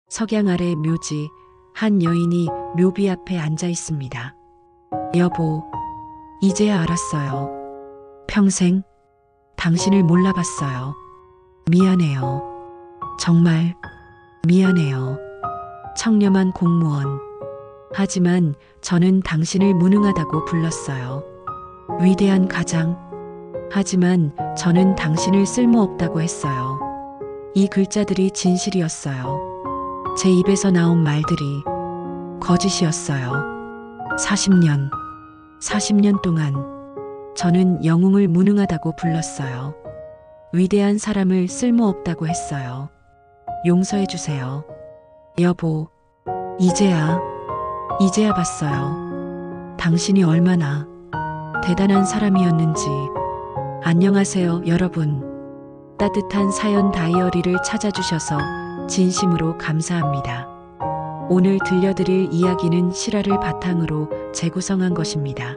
석양 아래 묘지, 한 여인이 묘비 앞에 앉아 있습니다. 여보, 이제야 알았어요. 평생 당신을 몰라봤어요. 미안해요. 정말 미안해요. 청렴한 공무원. 하지만 저는 당신을 무능하다고 불렀어요. 위대한 가장. 하지만 저는 당신을 쓸모없다고 했어요. 이 글자들이 진실이었어요. 제 입에서 나온 말들이 거짓이었어요. 40년 동안 저는 영웅을 무능하다고 불렀어요. 위대한 사람을 쓸모없다고 했어요. 용서해 주세요. 여보, 이제야 봤어요. 당신이 얼마나 대단한 사람이었는지. 안녕하세요, 여러분. 따뜻한 사연 다이어리를 찾아주셔서 진심으로 감사합니다. 오늘 들려드릴 이야기는 실화를 바탕으로 재구성한 것입니다.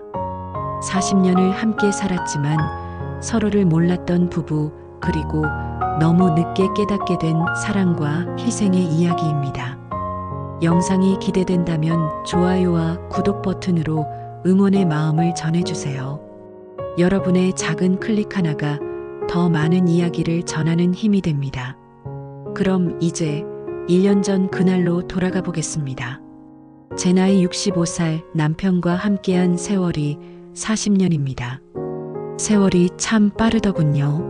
40년을 함께 살았지만 서로를 몰랐던 부부, 그리고 너무 늦게 깨닫게 된 사랑과 희생의 이야기입니다. 영상이 기대된다면 좋아요와 구독 버튼으로 응원의 마음을 전해주세요. 여러분의 작은 클릭 하나가 더 많은 이야기를 전하는 힘이 됩니다. 그럼 이제 1년 전 그날로 돌아가 보겠습니다. 제 나이 65살, 남편과 함께한 세월이 40년입니다. 세월이 참 빠르더군요.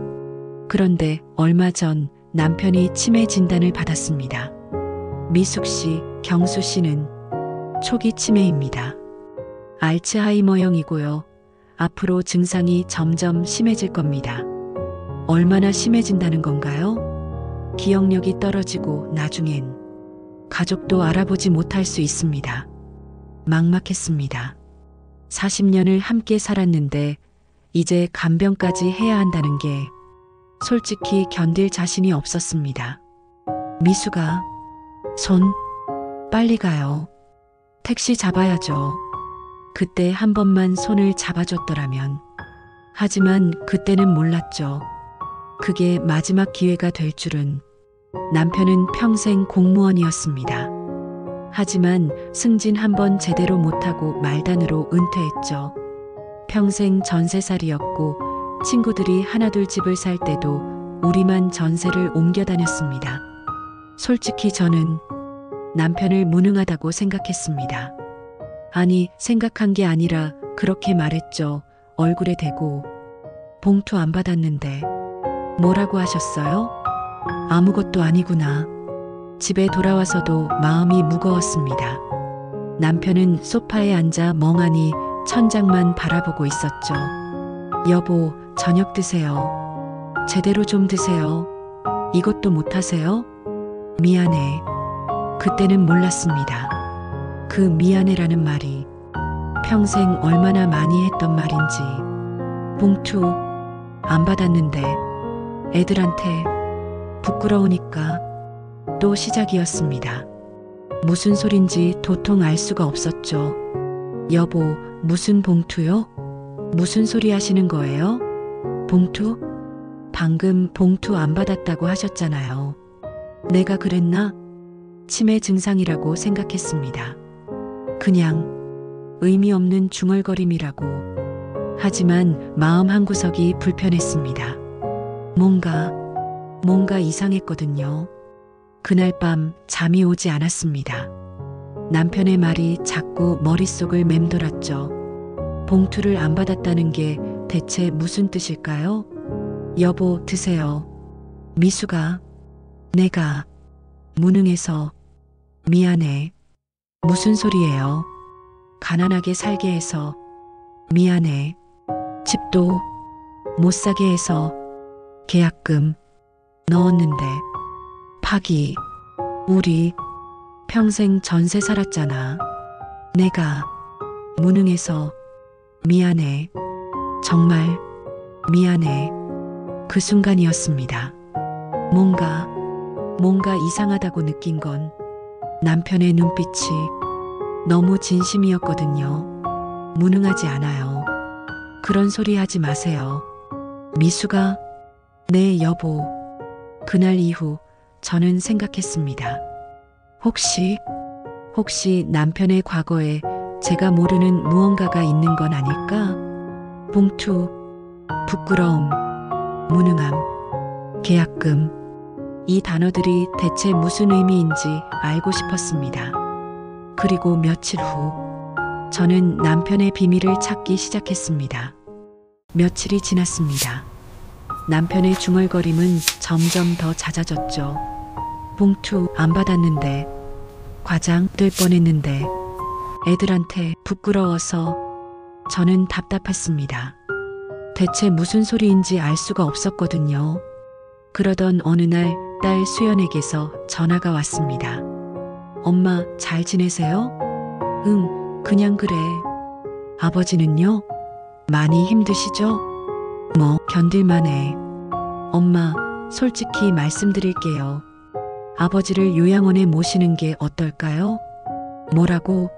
그런데 얼마 전 남편이 치매 진단을 받았습니다. 미숙 씨, 경수 씨는 초기 치매입니다. 알츠하이머형이고요. 앞으로 증상이 점점 심해질 겁니다. 얼마나 심해진다는 건가요? 기억력이 떨어지고 나중엔 가족도 알아보지 못할 수 있습니다. 막막했습니다. 40년을 함께 살았는데 이제 간병까지 해야 한다는 게 솔직히 견딜 자신이 없었습니다. 미수가, 손, 빨리 가요. 택시 잡아야죠. 그때 한 번만 손을 잡아줬더라면. 하지만 그때는 몰랐죠. 그게 마지막 기회가 될 줄은. 남편은 평생 공무원이었습니다. 하지만 승진 한 번 제대로 못하고 말단으로 은퇴했죠. 평생 전세살이였고 친구들이 하나둘 집을 살 때도 우리만 전세를 옮겨 다녔습니다. 솔직히 저는 남편을 무능하다고 생각했습니다. 아니, 생각한 게 아니라 그렇게 말했죠. 얼굴에 대고. 봉투 안 받았는데 뭐라고 하셨어요? 아무것도 아니구나. 집에 돌아와서도 마음이 무거웠습니다. 남편은 소파에 앉아 멍하니 천장만 바라보고 있었죠. 여보, 저녁 드세요. 제대로 좀 드세요. 이것도 못하세요? 미안해. 그때는 몰랐습니다. 그 미안해라는 말이 평생 얼마나 많이 했던 말인지. 봉투 안 받았는데 애들한테 부끄러우니까. 또 시작이었습니다. 무슨 소린지 도통 알 수가 없었죠. 여보, 무슨 봉투요? 무슨 소리 하시는 거예요? 봉투? 방금 봉투 안 받았다고 하셨잖아요. 내가 그랬나? 치매 증상이라고 생각했습니다. 그냥 의미 없는 중얼거림이라고. 하지만 마음 한구석이 불편했습니다. 뭔가 이상했거든요. 그날 밤 잠이 오지 않았습니다. 남편의 말이 자꾸 머릿속을 맴돌았죠. 봉투를 안 받았다는 게 대체 무슨 뜻일까요? 여보, 드세요. 미수가, 내가 무능해서 미안해. 무슨 소리예요? 가난하게 살게 해서 미안해. 집도 못 사게 해서 계약금 넣었는데 파기. 우리 평생 전세 살았잖아. 내가 무능해서 미안해. 정말 미안해. 그 순간이었습니다. 뭔가 이상하다고 느낀 건 남편의 눈빛이 너무 진심이었거든요. 무능하지 않아요. 그런 소리 하지 마세요. 미수가, 네, 여보. 그날 이후 저는 생각했습니다. 혹시 남편의 과거에 제가 모르는 무언가가 있는 건 아닐까? 봉투, 부끄러움, 무능함, 계약금. 이 단어들이 대체 무슨 의미인지 알고 싶었습니다. 그리고 며칠 후, 저는 남편의 비밀을 찾기 시작했습니다. 며칠이 지났습니다. 남편의 중얼거림은 점점 더 잦아졌죠. 봉투 안 받았는데, 과장 될 뻔했는데, 애들한테 부끄러워서. 저는 답답했습니다. 대체 무슨 소리인지 알 수가 없었거든요. 그러던 어느 날 딸 수연에게서 전화가 왔습니다. 엄마 잘 지내세요? 응, 그냥 그래. 아버지는요? 많이 힘드시죠? 뭐 견딜만해. 엄마, 솔직히 말씀드릴게요. 아버지를 요양원에 모시는 게 어떨까요? 뭐라고?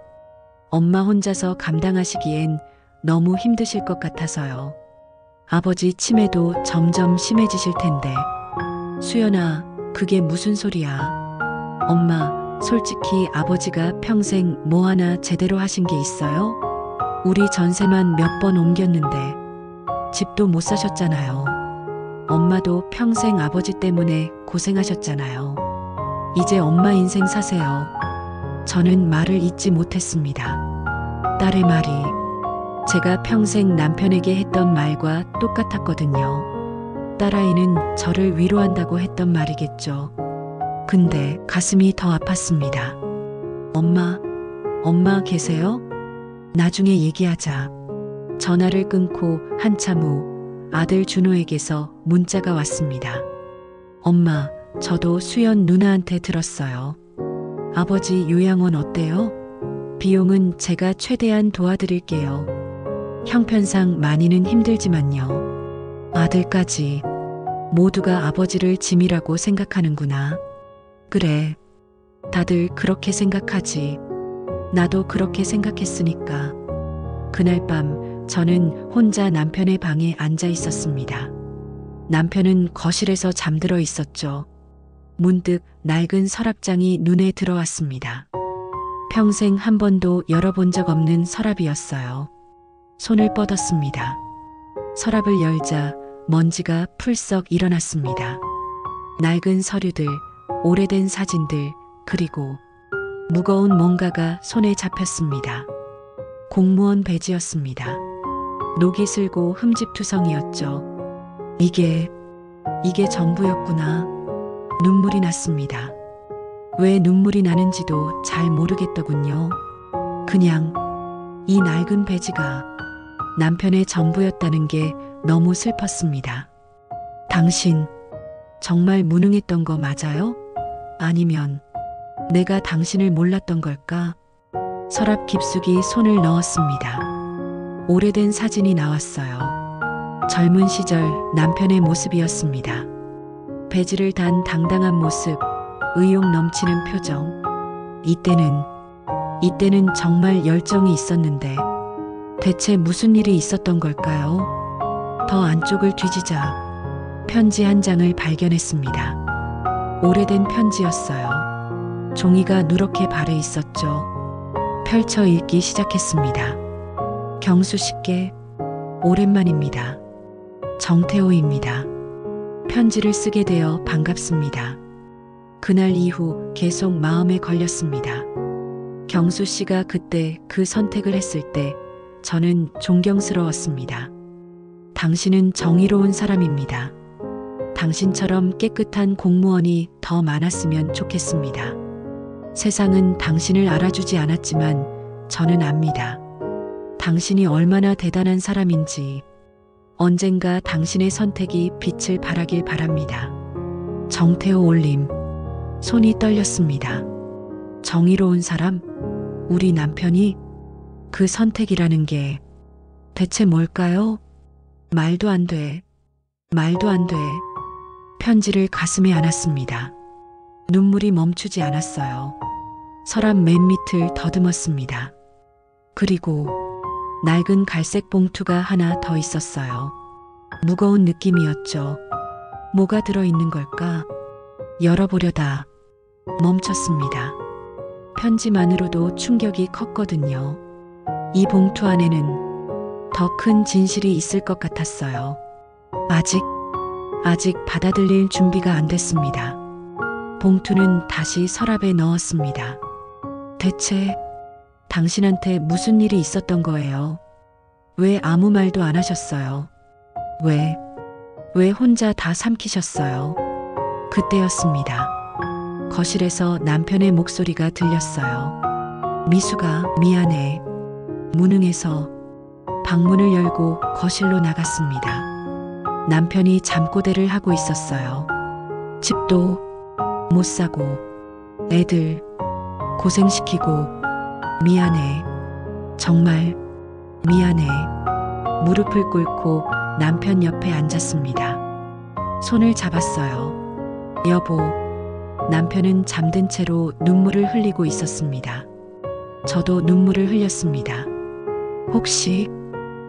엄마 혼자서 감당하시기엔 너무 힘드실 것 같아서요. 아버지 치매도 점점 심해지실 텐데. 수연아, 그게 무슨 소리야? 엄마, 솔직히 아버지가 평생 뭐 하나 제대로 하신 게 있어요? 우리 전세만 몇 번 옮겼는데 집도 못 사셨잖아요. 엄마도 평생 아버지 때문에 고생하셨잖아요. 이제 엄마 인생 사세요. 저는 말을 잇지 못했습니다. 딸의 말이 제가 평생 남편에게 했던 말과 똑같았거든요. 딸아이는 저를 위로한다고 했던 말이겠죠. 근데 가슴이 더 아팠습니다. 엄마 계세요? 나중에 얘기하자. 전화를 끊고 한참 후 아들 준호에게서 문자가 왔습니다. 엄마, 저도 수연 누나한테 들었어요. 아버지 요양원 어때요? 비용은 제가 최대한 도와드릴게요. 형편상 많이는 힘들지만요. 아들까지 모두가 아버지를 짐이라고 생각하는구나. 그래, 다들 그렇게 생각하지. 나도 그렇게 생각했으니까. 그날 밤 저는 혼자 남편의 방에 앉아 있었습니다. 남편은 거실에서 잠들어 있었죠. 문득 낡은 서랍장이 눈에 들어왔습니다. 평생 한 번도 열어본 적 없는 서랍이었어요. 손을 뻗었습니다. 서랍을 열자 먼지가 풀썩 일어났습니다. 낡은 서류들, 오래된 사진들, 그리고 무거운 뭔가가 손에 잡혔습니다. 공무원 배지였습니다. 녹이 슬고 흠집투성이었죠. 이게 전부였구나. 눈물이 났습니다. 왜 눈물이 나는지도 잘 모르겠더군요. 그냥 이 낡은 배지가 남편의 전부였다는 게 너무 슬펐습니다. 당신 정말 무능했던 거 맞아요? 아니면 내가 당신을 몰랐던 걸까? 서랍 깊숙이 손을 넣었습니다. 오래된 사진이 나왔어요. 젊은 시절 남편의 모습이었습니다. 배지를 단 당당한 모습, 의욕 넘치는 표정. 이때는 정말 열정이 있었는데 대체 무슨 일이 있었던 걸까요? 더 안쪽을 뒤지자 편지 한 장을 발견했습니다. 오래된 편지였어요. 종이가 누렇게 발해 있었죠. 펼쳐 읽기 시작했습니다. 경수 씨께 오랜만입니다. 정태호입니다. 편지를 쓰게 되어 반갑습니다. 그날 이후 계속 마음에 걸렸습니다. 경수 씨가 그때 그 선택을 했을 때 저는 존경스러웠습니다. 당신은 정의로운 사람입니다. 당신처럼 깨끗한 공무원이 더 많았으면 좋겠습니다. 세상은 당신을 알아주지 않았지만 저는 압니다. 당신이 얼마나 대단한 사람인지. 언젠가 당신의 선택이 빛을 발하길 바랍니다. 정태호 올림. 손이 떨렸습니다. 정의로운 사람? 우리 남편이? 그 선택이라는 게 대체 뭘까요? 말도 안 돼. 편지를 가슴에 안았습니다. 눈물이 멈추지 않았어요. 서랍 맨 밑을 더듬었습니다. 그리고 낡은 갈색 봉투가 하나 더 있었어요. 무거운 느낌이었죠. 뭐가 들어있는 걸까? 열어보려다 멈췄습니다. 편지만으로도 충격이 컸거든요. 이 봉투 안에는 더 큰 진실이 있을 것 같았어요. 아직 받아들일 준비가 안 됐습니다. 봉투는 다시 서랍에 넣었습니다. 대체 당신한테 무슨 일이 있었던 거예요? 왜 아무 말도 안 하셨어요? 왜 혼자 다 삼키셨어요? 그때였습니다. 거실에서 남편의 목소리가 들렸어요. 미수가 미안해. 무능해서 방문을 열고 거실로 나갔습니다. 남편이 잠꼬대를 하고 있었어요. 집도 못 사고 애들 고생시키고 미안해. 정말 미안해. 무릎을 꿇고 남편 옆에 앉았습니다. 손을 잡았어요. 여보. 남편은 잠든 채로 눈물을 흘리고 있었습니다. 저도 눈물을 흘렸습니다. 혹시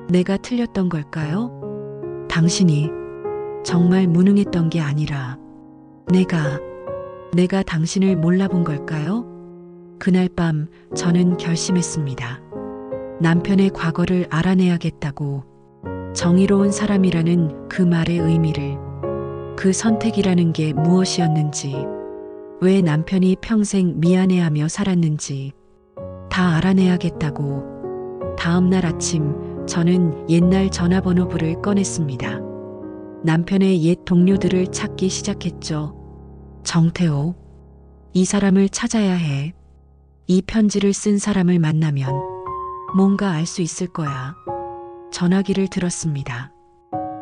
내가 틀렸던 걸까요? 당신이 정말 무능했던 게 아니라 내가 당신을 몰라본 걸까요? 그날 밤 저는 결심했습니다. 남편의 과거를 알아내야겠다고. 정의로운 사람이라는 그 말의 의미를, 그 선택이라는 게 무엇이었는지, 왜 남편이 평생 미안해하며 살았는지 다 알아내야겠다고. 다음 날 아침 저는 옛날 전화번호부를 꺼냈습니다. 남편의 옛 동료들을 찾기 시작했죠. 정태호. 이 사람을 찾아야 해. 이 편지를 쓴 사람을 만나면 뭔가 알 수 있을 거야. 전화기를 들었습니다.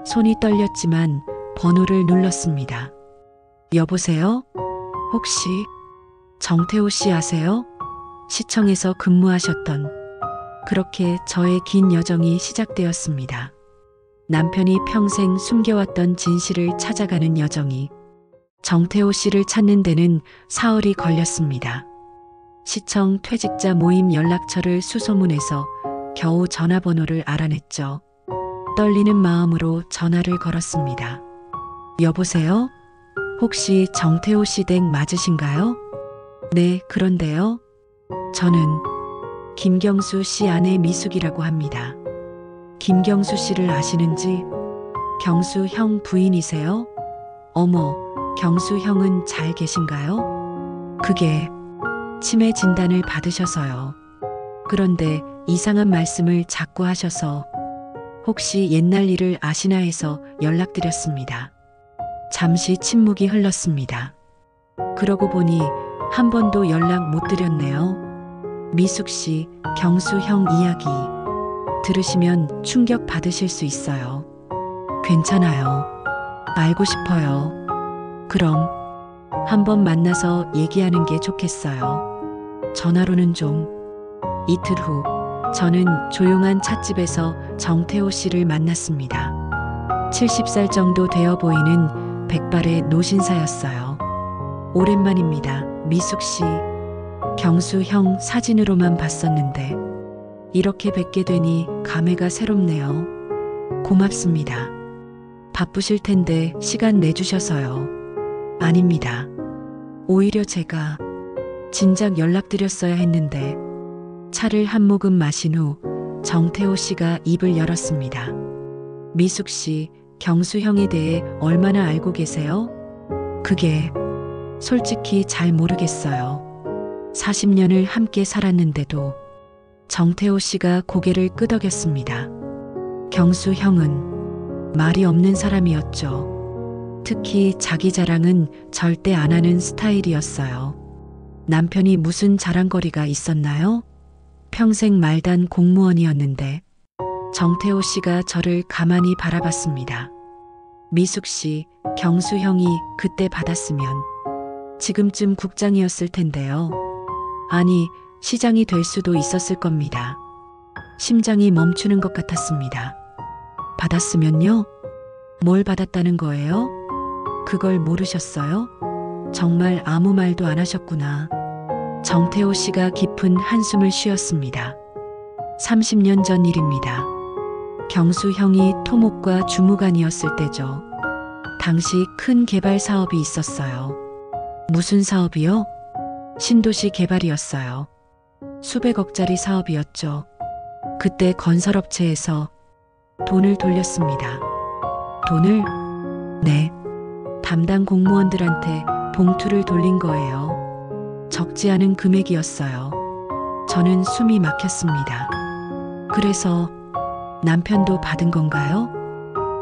손이 떨렸지만 번호를 눌렀습니다. 여보세요? 혹시 정태호 씨 아세요? 시청에서 근무하셨던. 그렇게 저의 긴 여정이 시작되었습니다. 남편이 평생 숨겨왔던 진실을 찾아가는 여정이. 정태호 씨를 찾는 데는 사흘이 걸렸습니다. 시청 퇴직자 모임 연락처를 수소문해서 겨우 전화번호를 알아냈죠. 떨리는 마음으로 전화를 걸었습니다. 여보세요? 혹시 정태호 씨 댁 맞으신가요? 네, 그런데요. 저는 김경수 씨 아내 미숙이라고 합니다. 김경수 씨를 아시는지? 경수 형 부인이세요? 어머, 경수 형은 잘 계신가요? 그게 치매 진단을 받으셔서요. 그런데 이상한 말씀을 자꾸 하셔서 혹시 옛날 일을 아시나 해서 연락드렸습니다. 잠시 침묵이 흘렀습니다. 그러고 보니 한 번도 연락 못 드렸네요. 미숙 씨, 경수 형 이야기 들으시면 충격 받으실 수 있어요. 괜찮아요. 알고 싶어요. 그럼 한번 만나서 얘기하는 게 좋겠어요. 전화로는 좀. 이틀 후 저는 조용한 찻집에서 정태호 씨를 만났습니다. 70살 정도 되어 보이는 백발의 노신사였어요. 오랜만입니다, 미숙 씨. 경수 형 사진으로만 봤었는데 이렇게 뵙게 되니 감회가 새롭네요. 고맙습니다. 바쁘실 텐데 시간 내주셔서요. 아닙니다. 오히려 제가 진작 연락드렸어야 했는데. 차를 한 모금 마신 후 정태호 씨가 입을 열었습니다. 미숙 씨, 경수 형에 대해 얼마나 알고 계세요? 그게 솔직히 잘 모르겠어요. 40년을 함께 살았는데도. 정태호 씨가 고개를 끄덕였습니다. 경수 형은 말이 없는 사람이었죠. 특히 자기 자랑은 절대 안 하는 스타일이었어요. 남편이 무슨 자랑거리가 있었나요? 평생 말단 공무원이었는데. 정태호 씨가 저를 가만히 바라봤습니다. 미숙 씨, 경수 형이 그때 받았으면 지금쯤 국장이었을 텐데요. 아니, 시장이 될 수도 있었을 겁니다. 심장이 멈추는 것 같았습니다. 받았으면요? 뭘 받았다는 거예요? 그걸 모르셨어요? 정말 아무 말도 안 하셨구나. 정태호 씨가 깊은 한숨을 쉬었습니다. 30년 전 일입니다. 경수 형이 토목과 주무관이었을 때죠. 당시 큰 개발 사업이 있었어요. 무슨 사업이요? 신도시 개발이었어요. 수백억짜리 사업이었죠. 그때 건설업체에서 돈을 돌렸습니다. 돈을? 네. 담당 공무원들한테 봉투를 돌린 거예요. 적지 않은 금액이었어요. 저는 숨이 막혔습니다. 그래서 남편도 받은 건가요?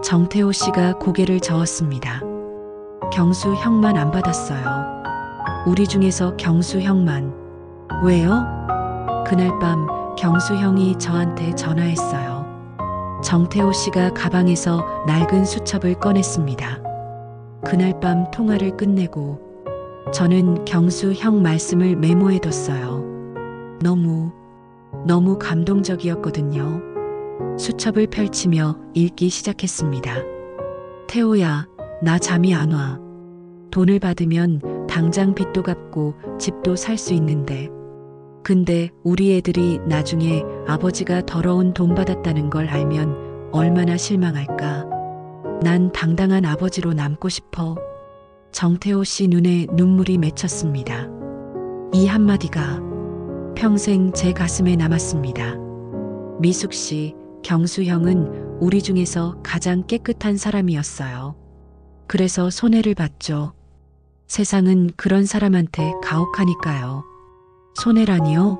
정태호 씨가 고개를 저었습니다. 경수 형만 안 받았어요. 우리 중에서 경수 형만. 왜요? 그날 밤 경수 형이 저한테 전화했어요. 정태호 씨가 가방에서 낡은 수첩을 꺼냈습니다. 그날 밤 통화를 끝내고 저는 경수 형 말씀을 메모해뒀어요. 너무 감동적이었거든요. 수첩을 펼치며 읽기 시작했습니다. 태호야, 나 잠이 안 와. 돈을 받으면 당장 빚도 갚고 집도 살 수 있는데. 근데 우리 애들이 나중에 아버지가 더러운 돈 받았다는 걸 알면 얼마나 실망할까. 난 당당한 아버지로 남고 싶어. 정태호 씨 눈에 눈물이 맺혔습니다. 이 한마디가 평생 제 가슴에 남았습니다. 미숙 씨, 경수 형은 우리 중에서 가장 깨끗한 사람이었어요. 그래서 손해를 봤죠. 세상은 그런 사람한테 가혹하니까요. 손해라니요?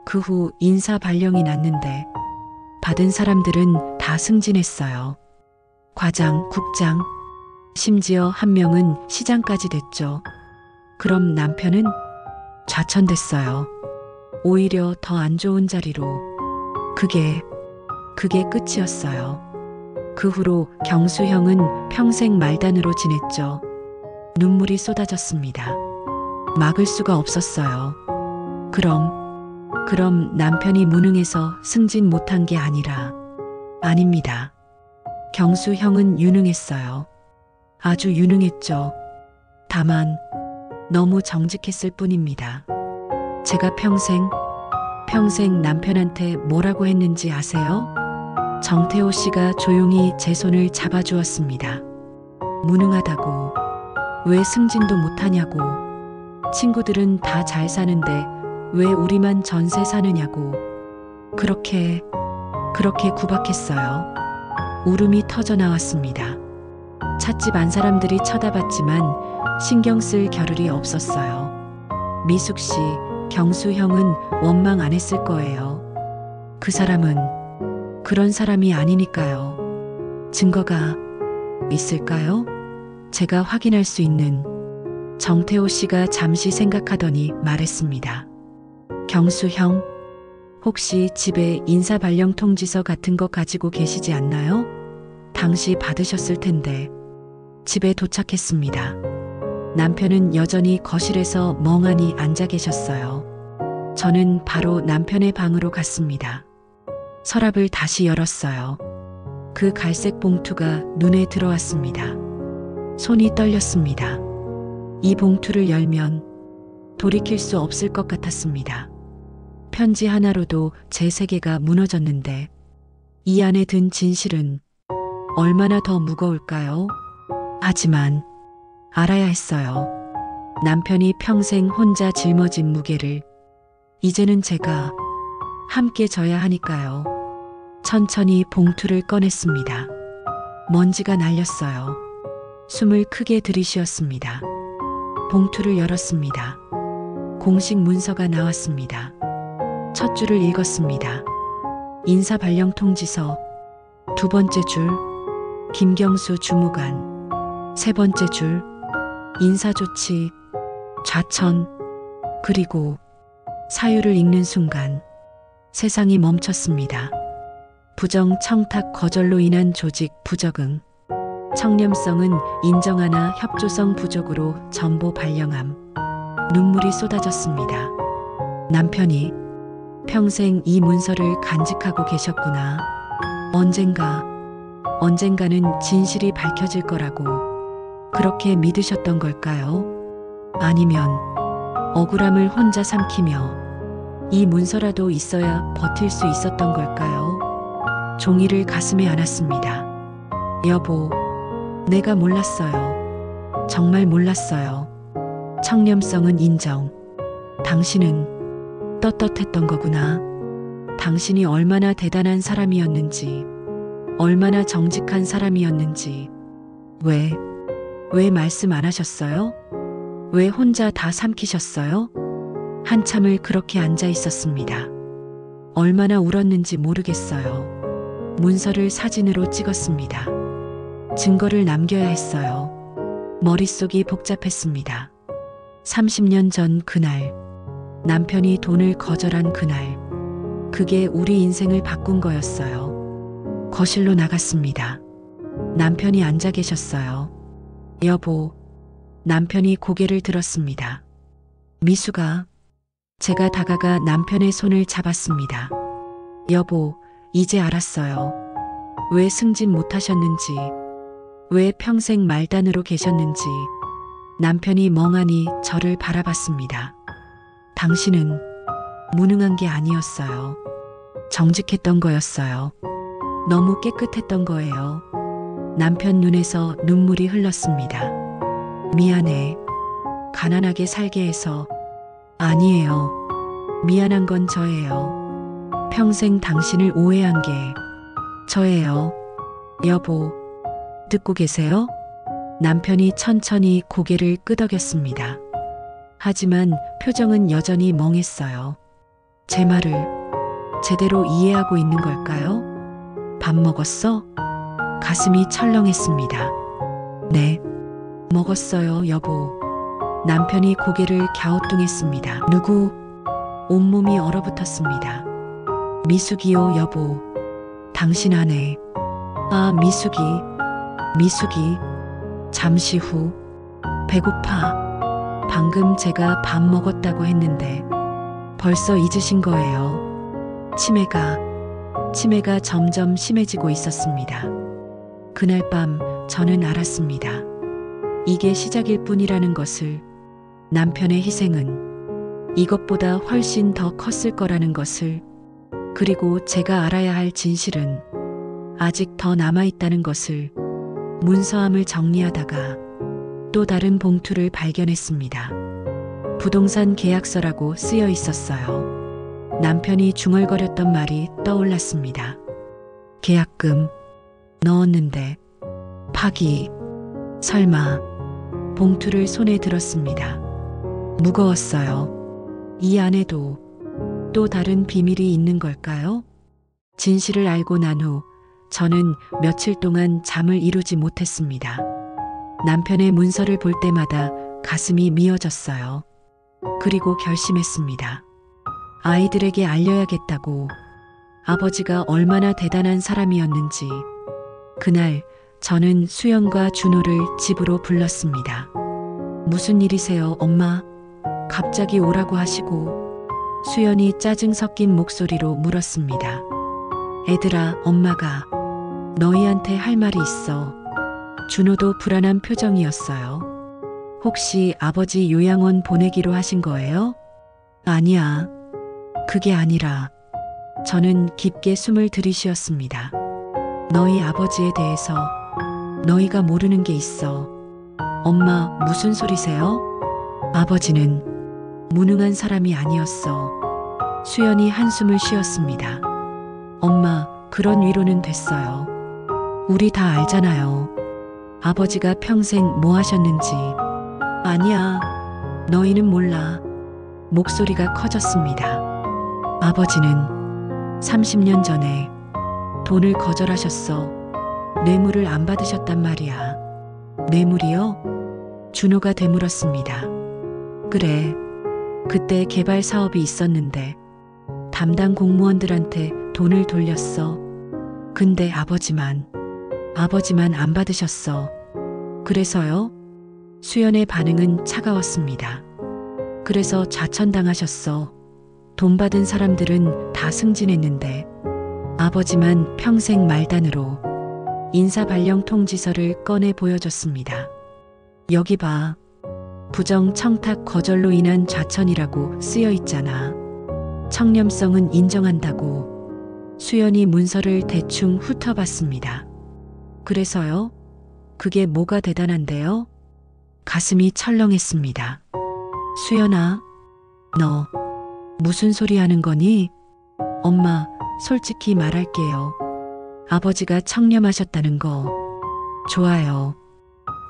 그 후 인사 발령이 났는데 받은 사람들은 다 승진했어요. 과장, 국장, 심지어 한 명은 시장까지 됐죠. 그럼 남편은 좌천됐어요. 오히려 더 안 좋은 자리로. 그게 끝이었어요. 그 후로 경수 형은 평생 말단으로 지냈죠. 눈물이 쏟아졌습니다. 막을 수가 없었어요. 그럼 남편이 무능해서 승진 못한 게 아니라. 아닙니다. 경수 형은 유능했어요. 아주 유능했죠. 다만 너무 정직했을 뿐입니다. 제가 평생 남편한테 뭐라고 했는지 아세요? 정태호 씨가 조용히 제 손을 잡아주었습니다. 무능하다고. 왜 승진도 못하냐고. 친구들은 다 잘 사는데 왜 우리만 전세 사느냐고. 그렇게 구박했어요. 울음이 터져 나왔습니다. 찻집 안 사람들이 쳐다봤지만 신경 쓸 겨를이 없었어요. 미숙 씨, 경수 형은 원망 안 했을 거예요. 그 사람은 그런 사람이 아니니까요. 증거가 있을까요? 제가 확인할 수 있는. 정태호 씨가 잠시 생각하더니 말했습니다. 경수 형, 혹시 집에 인사 발령 통지서 같은 거 가지고 계시지 않나요? 당시 받으셨을 텐데. 집에 도착했습니다. 남편은 여전히 거실에서 멍하니 앉아 계셨어요. 저는 바로 남편의 방으로 갔습니다. 서랍을 다시 열었어요. 그 갈색 봉투가 눈에 들어왔습니다. 손이 떨렸습니다. 이 봉투를 열면 돌이킬 수 없을 것 같았습니다. 편지 하나로도 제 세계가 무너졌는데 이 안에 든 진실은 얼마나 더 무거울까요? 하지만 알아야 했어요. 남편이 평생 혼자 짊어진 무게를 이제는 제가 함께 져야 하니까요. 천천히 봉투를 꺼냈습니다. 먼지가 날렸어요. 숨을 크게 들이쉬었습니다. 봉투를 열었습니다. 공식 문서가 나왔습니다. 첫 줄을 읽었습니다. 인사 발령 통지서. 두 번째 줄, 김경수 주무관. 세 번째 줄, 인사조치, 좌천. 그리고 사유를 읽는 순간 세상이 멈췄습니다. 부정 청탁 거절로 인한 조직 부적응. 청렴성은 인정하나 협조성 부족으로 전보 발령함. 눈물이 쏟아졌습니다. 남편이 평생 이 문서를 간직하고 계셨구나. 언젠가는 진실이 밝혀질 거라고 그렇게 믿으셨던 걸까요? 아니면 억울함을 혼자 삼키며 이 문서라도 있어야 버틸 수 있었던 걸까요? 종이를 가슴에 안았습니다. 여보, 내가 몰랐어요. 정말 몰랐어요. 청렴성은 인정. 당신은 떳떳했던 거구나. 당신이 얼마나 대단한 사람이었는지, 얼마나 정직한 사람이었는지. 왜 말씀 안 하셨어요? 왜 혼자 다 삼키셨어요? 한참을 그렇게 앉아 있었습니다. 얼마나 울었는지 모르겠어요. 문서를 사진으로 찍었습니다. 증거를 남겨야 했어요. 머릿속이 복잡했습니다. 30년 전 그날, 남편이 돈을 거절한 그날, 그게 우리 인생을 바꾼 거였어요. 거실로 나갔습니다. 남편이 앉아 계셨어요. 여보, 남편이 고개를 들었습니다. 미수가, 제가 다가가 남편의 손을 잡았습니다. 여보, 이제 알았어요. 왜 승진 못하셨는지, 왜 평생 말단으로 계셨는지. 남편이 멍하니 저를 바라봤습니다. 당신은 무능한 게 아니었어요. 정직했던 거였어요. 너무 깨끗했던 거예요. 남편 눈에서 눈물이 흘렀습니다. 미안해. 가난하게 살게 해서. 아니에요. 미안한 건 저예요. 평생 당신을 오해한 게 저예요. 여보, 듣고 계세요? 남편이 천천히 고개를 끄덕였습니다. 하지만 표정은 여전히 멍했어요. 제 말을 제대로 이해하고 있는 걸까요? 밥 먹었어? 가슴이 철렁했습니다. 네, 먹었어요, 여보. 남편이 고개를 갸우뚱했습니다. 누구? 온몸이 얼어붙었습니다. 미숙이요, 여보. 당신 아내. 아, 미숙이. 잠시 후. 배고파. 방금 제가 밥 먹었다고 했는데 벌써 잊으신 거예요. 치매가 점점 심해지고 있었습니다. 그날 밤 저는 알았습니다. 이게 시작일 뿐이라는 것을. 남편의 희생은 이것보다 훨씬 더 컸을 거라는 것을. 그리고 제가 알아야 할 진실은 아직 더 남아있다는 것을. 문서함을 정리하다가 또 다른 봉투를 발견했습니다. 부동산 계약서라고 쓰여 있었어요. 남편이 중얼거렸던 말이 떠올랐습니다. 계약금 넣었는데 파기. 설마. 봉투를 손에 들었습니다. 무거웠어요. 이 안에도 또 다른 비밀이 있는 걸까요? 진실을 알고 난 후 저는 며칠 동안 잠을 이루지 못했습니다. 남편의 문서를 볼 때마다 가슴이 미어졌어요. 그리고 결심했습니다. 아이들에게 알려야겠다고. 아버지가 얼마나 대단한 사람이었는지. 그날 저는 수연과 준호를 집으로 불렀습니다. 무슨 일이세요, 엄마? 갑자기 오라고 하시고. 수연이 짜증 섞인 목소리로 물었습니다. 애들아, 엄마가 너희한테 할 말이 있어. 준호도 불안한 표정이었어요. 혹시 아버지 요양원 보내기로 하신 거예요? 아니야. 그게 아니라. 저는 깊게 숨을 들이쉬었습니다. 너희 아버지에 대해서 너희가 모르는 게 있어. 엄마, 무슨 소리세요? 아버지는 무능한 사람이 아니었어. 수연이 한숨을 쉬었습니다. 엄마, 그런 위로는 됐어요. 우리 다 알잖아요. 아버지가 평생 뭐 하셨는지. 아니야. 너희는 몰라. 목소리가 커졌습니다. 아버지는 30년 전에 돈을 거절하셨어. 뇌물을 안 받으셨단 말이야. 뇌물이요? 준호가 되물었습니다. 그래. 그때 개발 사업이 있었는데 담당 공무원들한테 돈을 돌렸어. 근데 아버지만 안 받으셨어. 그래서요? 수연의 반응은 차가웠습니다. 그래서 좌천당하셨어. 돈 받은 사람들은 다 승진했는데 아버지만 평생 말단으로. 인사발령 통지서를 꺼내 보여줬습니다. 여기 봐. 부정 청탁 거절로 인한 좌천이라고 쓰여 있잖아. 청렴성은 인정한다고. 수연이 문서를 대충 훑어봤습니다. 그래서요? 그게 뭐가 대단한데요? 가슴이 철렁했습니다. 수연아, 너 무슨 소리 하는 거니? 엄마, 솔직히 말할게요. 아버지가 청렴하셨다는 거 좋아요.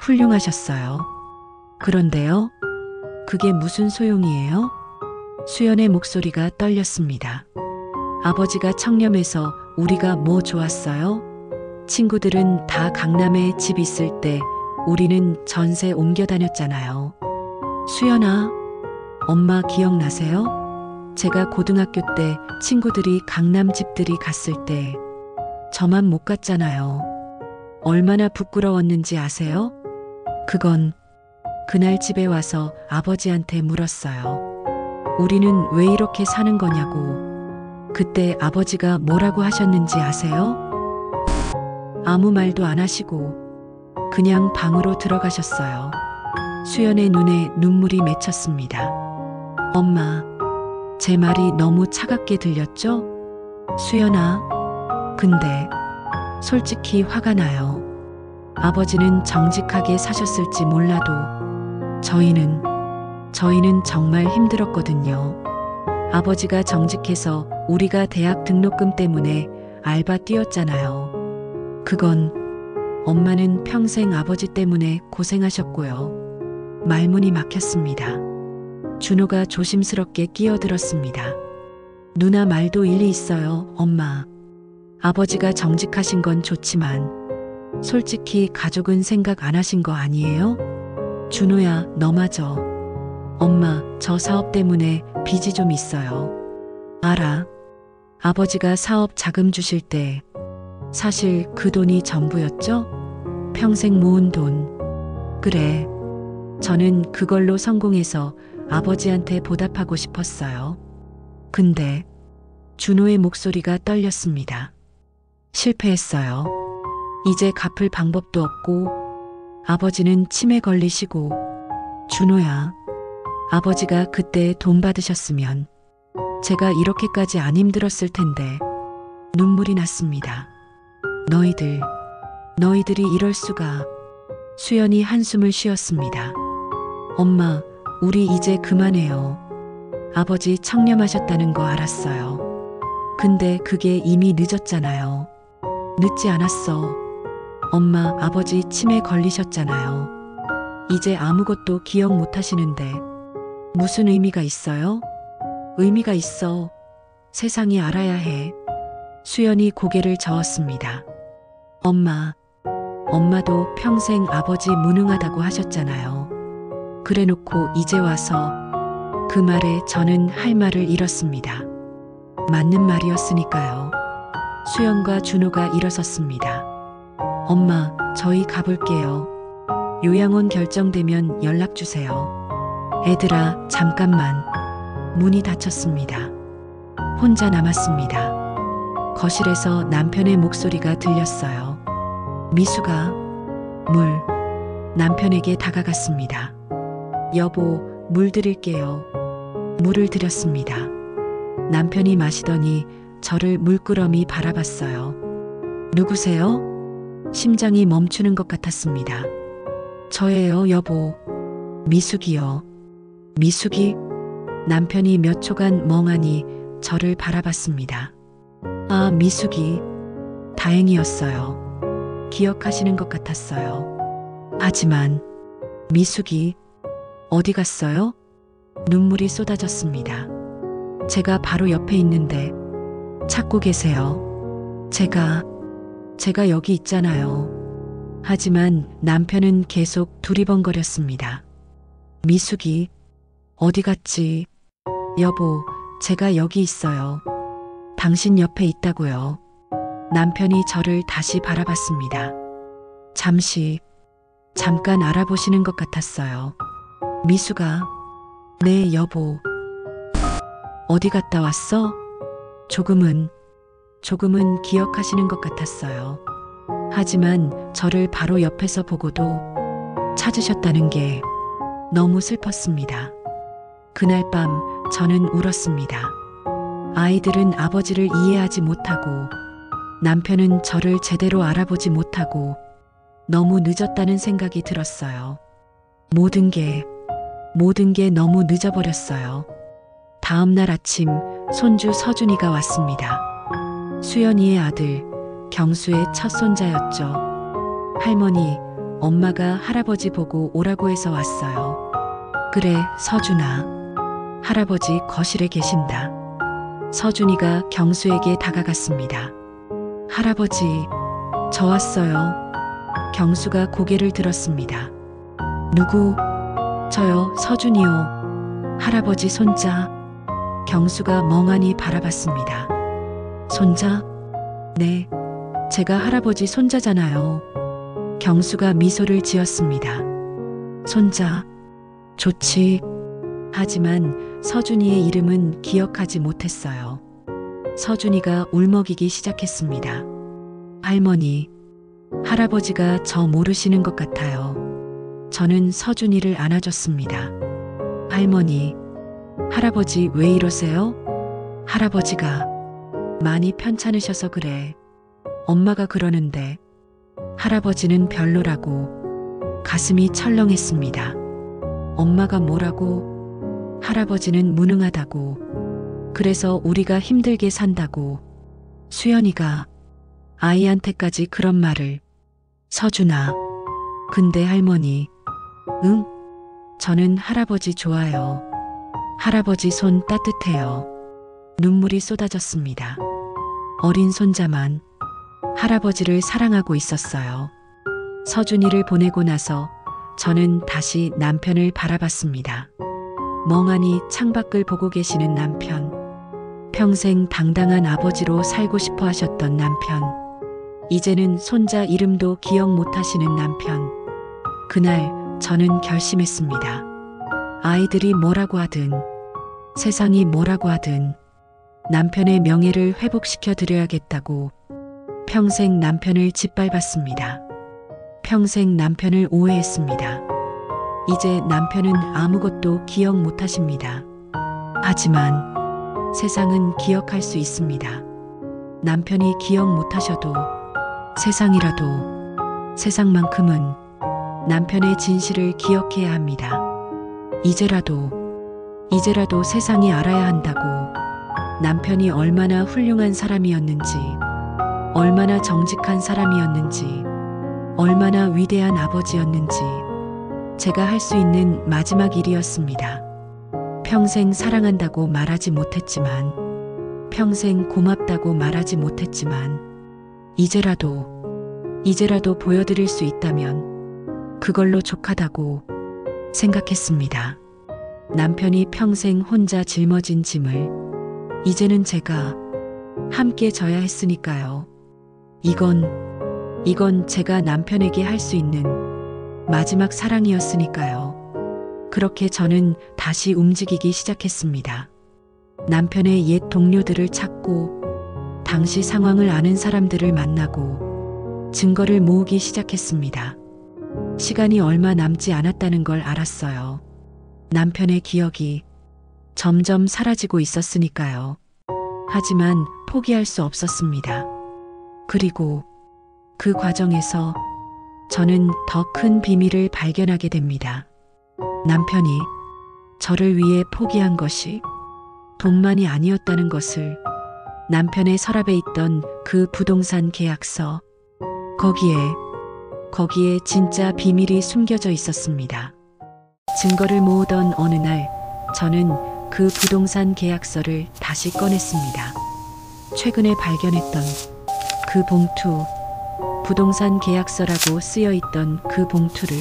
훌륭하셨어요. 그런데요? 그게 무슨 소용이에요? 수연의 목소리가 떨렸습니다. 아버지가 청렴해서 우리가 뭐 좋았어요? 친구들은 다 강남에 집 있을 때 우리는 전세 옮겨 다녔잖아요. 수연아, 엄마 기억나세요? 제가 고등학교 때 친구들이 강남 집들이 갔을 때 저만 못 갔잖아요. 얼마나 부끄러웠는지 아세요? 그건 그날 집에 와서 아버지한테 물었어요. 우리는 왜 이렇게 사는 거냐고. 그때 아버지가 뭐라고 하셨는지 아세요? 아무 말도 안 하시고 그냥 방으로 들어가셨어요. 수연의 눈에 눈물이 맺혔습니다. 엄마, 제 말이 너무 차갑게 들렸죠? 수연아, 근데 솔직히 화가 나요. 아버지는 정직하게 사셨을지 몰라도 저희는 정말 힘들었거든요. 아버지가 정직해서 우리가 대학 등록금 때문에 알바 뛰었잖아요. 그건 엄마는 평생 아버지 때문에 고생하셨고요. 말문이 막혔습니다. 준호가 조심스럽게 끼어들었습니다. 누나 말도 일리 있어요, 엄마. 아버지가 정직하신 건 좋지만 솔직히 가족은 생각 안 하신 거 아니에요? 준호야, 너마저. 엄마, 저 사업 때문에 빚이 좀 있어요. 알아. 아버지가 사업 자금 주실 때 사실 그 돈이 전부였죠? 평생 모은 돈. 그래. 저는 그걸로 성공해서 아버지한테 보답하고 싶었어요. 근데 준호의 목소리가 떨렸습니다. 실패했어요. 이제 갚을 방법도 없고 아버지는 치매 걸리시고. 준호야, 아버지가 그때 돈 받으셨으면 제가 이렇게까지 안 힘들었을 텐데. 눈물이 났습니다. 너희들이 이럴 수가. 수연이 한숨을 쉬었습니다. 엄마, 우리 이제 그만해요. 아버지 청렴하셨다는 거 알았어요. 근데 그게 이미 늦었잖아요. 늦지 않았어. 엄마, 아버지 치매 걸리셨잖아요. 이제 아무것도 기억 못 하시는데 무슨 의미가 있어요? 의미가 있어. 세상이 알아야 해. 수연이 고개를 저었습니다. 엄마도 평생 아버지 무능하다고 하셨잖아요. 그래놓고 이제 와서. 그 말에 저는 할 말을 잃었습니다. 맞는 말이었으니까요. 수연과 준호가 일어섰습니다. 엄마, 저희 가볼게요. 요양원 결정되면 연락 주세요. 애들아, 잠깐만. 문이 닫혔습니다. 혼자 남았습니다. 거실에서 남편의 목소리가 들렸어요. 미수가 남편에게 다가갔습니다. 여보, 물 드릴게요. 물을 드렸습니다. 남편이 마시더니 저를 물끄러미 바라봤어요. 누구세요? 심장이 멈추는 것 같았습니다. 저예요, 여보. 미숙이요. 미숙이? 남편이 몇 초간 멍하니 저를 바라봤습니다. 아, 미숙이. 다행이었어요. 기억하시는 것 같았어요. 하지만 미숙이 어디 갔어요? 눈물이 쏟아졌습니다. 제가 바로 옆에 있는데 찾고 계세요. 제가 여기 있잖아요. 하지만 남편은 계속 두리번거렸습니다. 미숙이 어디 갔지? 여보, 제가 여기 있어요. 당신 옆에 있다고요. 남편이 저를 다시 바라봤습니다. 잠깐 알아보시는 것 같았어요. 미수가, 네, 여보. 어디 갔다 왔어? 조금은 기억하시는 것 같았어요. 하지만 저를 바로 옆에서 보고도 찾으셨다는 게 너무 슬펐습니다. 그날 밤 저는 울었습니다. 아이들은 아버지를 이해하지 못하고 남편은 저를 제대로 알아보지 못하고 너무 늦었다는 생각이 들었어요. 모든 게 너무 늦어버렸어요. 다음 날 아침 손주 서준이가 왔습니다. 수연이의 아들, 경수의 첫 손자였죠. 할머니, 엄마가 할아버지 보고 오라고 해서 왔어요. 그래, 서준아. 할아버지 거실에 계신다. 서준이가 경수에게 다가갔습니다. 할아버지, 저 왔어요. 경수가 고개를 들었습니다. 누구? 저요, 서준이요. 할아버지 손자. 경수가 멍하니 바라봤습니다. 손자? 네, 제가 할아버지 손자잖아요. 경수가 미소를 지었습니다. 손자, 좋지. 하지만 서준이의 이름은 기억하지 못했어요. 서준이가 울먹이기 시작했습니다. 할머니, 할아버지가 저 모르시는 것 같아요. 저는 서준이를 안아줬습니다. 할머니, 할아버지 왜 이러세요? 할아버지가 많이 편찮으셔서 그래. 엄마가 그러는데 할아버지는 별로라고. 가슴이 철렁했습니다. 엄마가 뭐라고? 할아버지는 무능하다고. 그래서 우리가 힘들게 산다고. 수연이가 아이한테까지 그런 말을. 서준아, 근데 할머니. 응? 저는 할아버지 좋아요. 할아버지 손 따뜻해요. 눈물이 쏟아졌습니다. 어린 손자만 할아버지를 사랑하고 있었어요. 서준이를 보내고 나서 저는 다시 남편을 바라봤습니다. 멍하니 창밖을 보고 계시는 남편. 평생 당당한 아버지로 살고 싶어 하셨던 남편. 이제는 손자 이름도 기억 못 하시는 남편. 그날 저는 결심했습니다. 아이들이 뭐라고 하든, 세상이 뭐라고 하든 남편의 명예를 회복시켜 드려야겠다고 평생 남편을 짓밟았습니다. 평생 남편을 오해했습니다. 이제 남편은 아무것도 기억 못 하십니다. 하지만 세상은 기억할 수 있습니다. 남편이 기억 못 하셔도 세상이라도, 세상만큼은 남편의 진실을 기억해야 합니다. 이제라도 세상이 알아야 한다고. 남편이 얼마나 훌륭한 사람이었는지, 얼마나 정직한 사람이었는지, 얼마나 위대한 아버지였는지 제가 할 수 있는 마지막 일이었습니다. 평생 사랑한다고 말하지 못했지만, 평생 고맙다고 말하지 못했지만, 이제라도 보여드릴 수 있다면 그걸로 족하다고 생각했습니다. 남편이 평생 혼자 짊어진 짐을 이제는 제가 함께 져야 했으니까요. 이건 제가 남편에게 할 수 있는 마지막 사랑이었으니까요. 그렇게 저는 다시 움직이기 시작했습니다. 남편의 옛 동료들을 찾고, 당시 상황을 아는 사람들을 만나고 증거를 모으기 시작했습니다. 시간이 얼마 남지 않았다는 걸 알았어요. 남편의 기억이 점점 사라지고 있었으니까요. 하지만 포기할 수 없었습니다. 그리고 그 과정에서 저는 더 큰 비밀을 발견하게 됩니다. 남편이 저를 위해 포기한 것이 돈만이 아니었다는 것을. 남편의 서랍에 있던 그 부동산 계약서, 거기에 진짜 비밀이 숨겨져 있었습니다. 증거를 모으던 어느 날 저는 그 부동산 계약서를 다시 꺼냈습니다. 최근에 발견했던 그 봉투, 부동산 계약서라고 쓰여 있던 그 봉투를.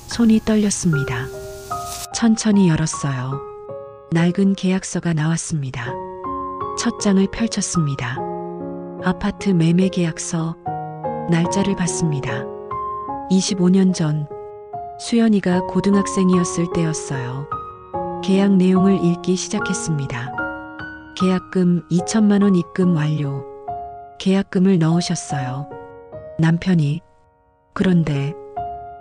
손이 떨렸습니다. 천천히 열었어요. 낡은 계약서가 나왔습니다. 첫 장을 펼쳤습니다. 아파트 매매 계약서. 날짜를 봤습니다. 25년 전 수연이가 고등학생이었을 때였어요. 계약 내용을 읽기 시작했습니다. 계약금 2천만 원 입금 완료. 계약금을 넣으셨어요. 남편이. 그런데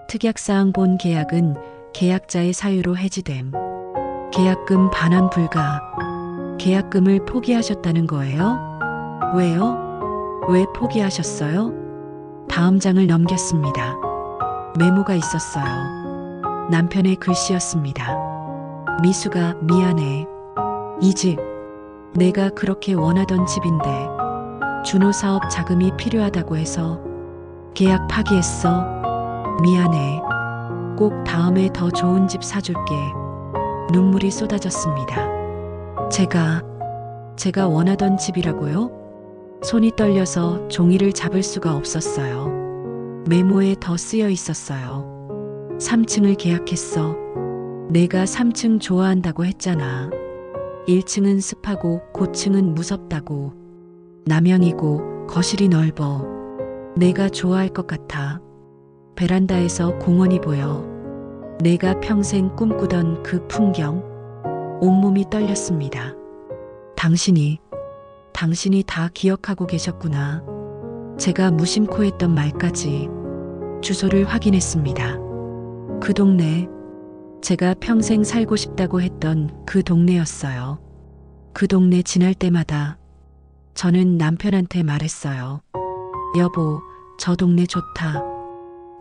특약사항 본 계약은 계약자의 사유로 해지됨. 계약금 반환 불가. 계약금을 포기하셨다는 거예요? 왜요? 왜 포기하셨어요? 다음 장을 넘겼습니다. 메모가 있었어요. 남편의 글씨였습니다. 미수가 미안해. 이 집, 내가 그렇게 원하던 집인데 준호 사업 자금이 필요하다고 해서 계약 파기했어. 미안해. 꼭 다음에 더 좋은 집 사줄게. 눈물이 쏟아졌습니다. 제가 원하던 집이라고요? 손이 떨려서 종이를 잡을 수가 없었어요. 메모에 더 쓰여 있었어요. 3층을 계약했어. 내가 3층 좋아한다고 했잖아. 1층은 습하고 고층은 무섭다고. 남향이고 거실이 넓어. 내가 좋아할 것 같아. 베란다에서 공원이 보여. 내가 평생 꿈꾸던 그 풍경. 온몸이 떨렸습니다. 당신이 다 기억하고 계셨구나. 제가 무심코 했던 말까지. 주소를 확인했습니다. 그 동네, 제가 평생 살고 싶다고 했던 그 동네였어요. 그 동네 지날 때마다 저는 남편한테 말했어요. 여보, 저 동네 좋다.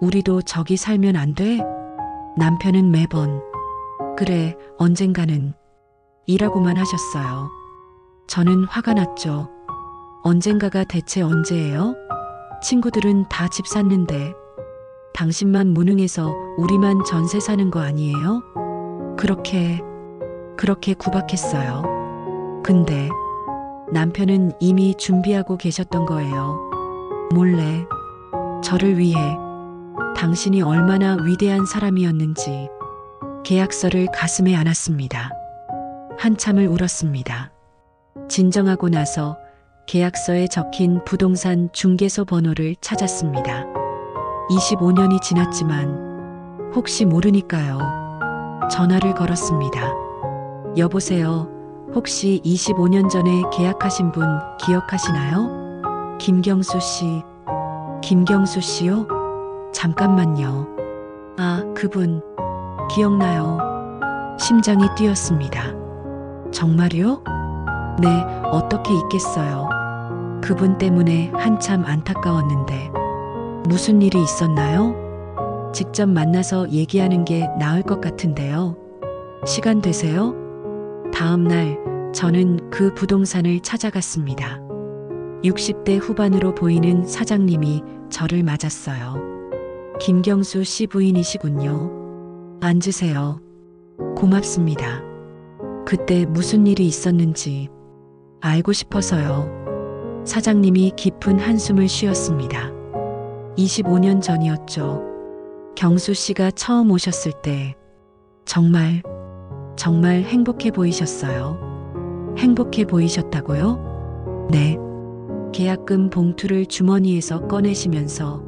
우리도 저기 살면 안 돼? 남편은 매번 그래, 언젠가는 이라고만 하셨어요. 저는 화가 났죠. 언젠가가 대체 언제예요? 친구들은 다 집 샀는데 당신만 무능해서 우리만 전세 사는 거 아니에요? 그렇게 구박했어요. 근데 남편은 이미 준비하고 계셨던 거예요. 몰래 저를 위해. 당신이 얼마나 위대한 사람이었는지 계약서를 가슴에 안았습니다. 한참을 울었습니다. 진정하고 나서 계약서에 적힌 부동산 중개소 번호를 찾았습니다. 25년이 지났지만 혹시 모르니까요. 전화를 걸었습니다. 여보세요. 혹시 25년 전에 계약하신 분 기억하시나요? 김경수 씨. 김경수 씨요? 잠깐만요. 아, 그분. 기억나요. 심장이 뛰었습니다. 정말요? 네, 어떻게 잊겠어요. 그분 때문에 한참 안타까웠는데. 무슨 일이 있었나요? 직접 만나서 얘기하는 게 나을 것 같은데요. 시간 되세요? 다음 날 저는 그 부동산을 찾아갔습니다. 60대 후반으로 보이는 사장님이 저를 맞았어요. 김경수 씨 부인이시군요. 앉으세요. 고맙습니다. 그때 무슨 일이 있었는지 알고 싶어서요. 사장님이 깊은 한숨을 쉬었습니다. 25년 전이었죠. 경수 씨가 처음 오셨을 때 정말 행복해 보이셨어요. 행복해 보이셨다고요? 네. 계약금 봉투를 주머니에서 꺼내시면서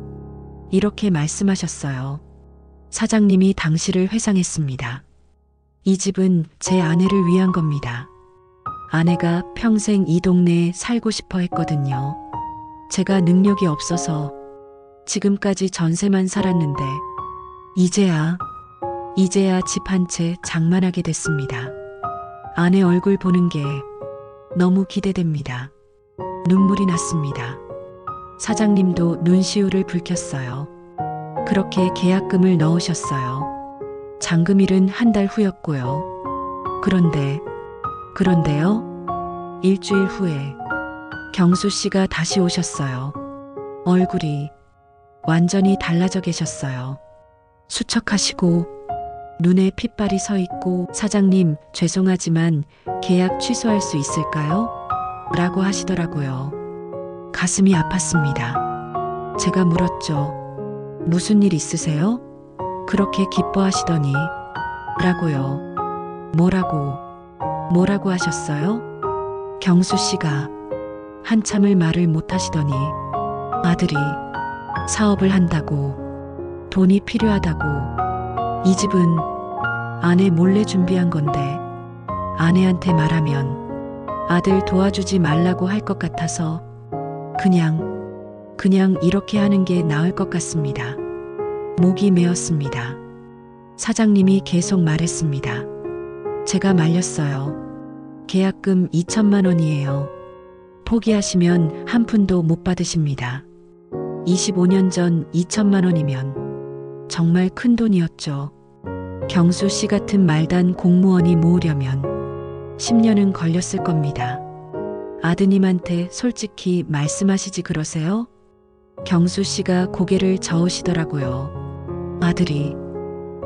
이렇게 말씀하셨어요. 사장님이 당시를 회상했습니다. 이 집은 제 아내를 위한 겁니다. 아내가 평생 이 동네에 살고 싶어 했거든요. 제가 능력이 없어서 지금까지 전세만 살았는데 이제야 집 한 채 장만하게 됐습니다. 아내 얼굴 보는 게 너무 기대됩니다. 눈물이 났습니다. 사장님도 눈시울을 붉혔어요. 그렇게 계약금을 넣으셨어요. 잔금일은 한 달 후였고요. 그런데요? 일주일 후에 경수 씨가 다시 오셨어요. 얼굴이 완전히 달라져 계셨어요. 수척하시고 눈에 핏발이 서 있고 사장님, 죄송하지만 계약 취소할 수 있을까요? 라고 하시더라고요. 가슴이 아팠습니다. 제가 물었죠. 무슨 일 있으세요? 그렇게 기뻐하시더니 라고요. 뭐라고 하셨어요? 경수 씨가 한참을 말을 못 하시더니 아들이 사업을 한다고, 돈이 필요하다고. 이 집은 아내 몰래 준비한 건데 아내한테 말하면 아들 도와주지 말라고 할 것 같아서 그냥 이렇게 하는 게 나을 것 같습니다. 목이 메었습니다. 사장님이 계속 말했습니다. 제가 말렸어요. 계약금 2천만 원이에요. 포기하시면 한 푼도 못 받으십니다. 25년 전 2천만 원이면 정말 큰 돈이었죠. 경수 씨 같은 말단 공무원이 모으려면 10년은 걸렸을 겁니다. 아드님한테 솔직히 말씀하시지 그러세요? 경수 씨가 고개를 저으시더라고요. 아들이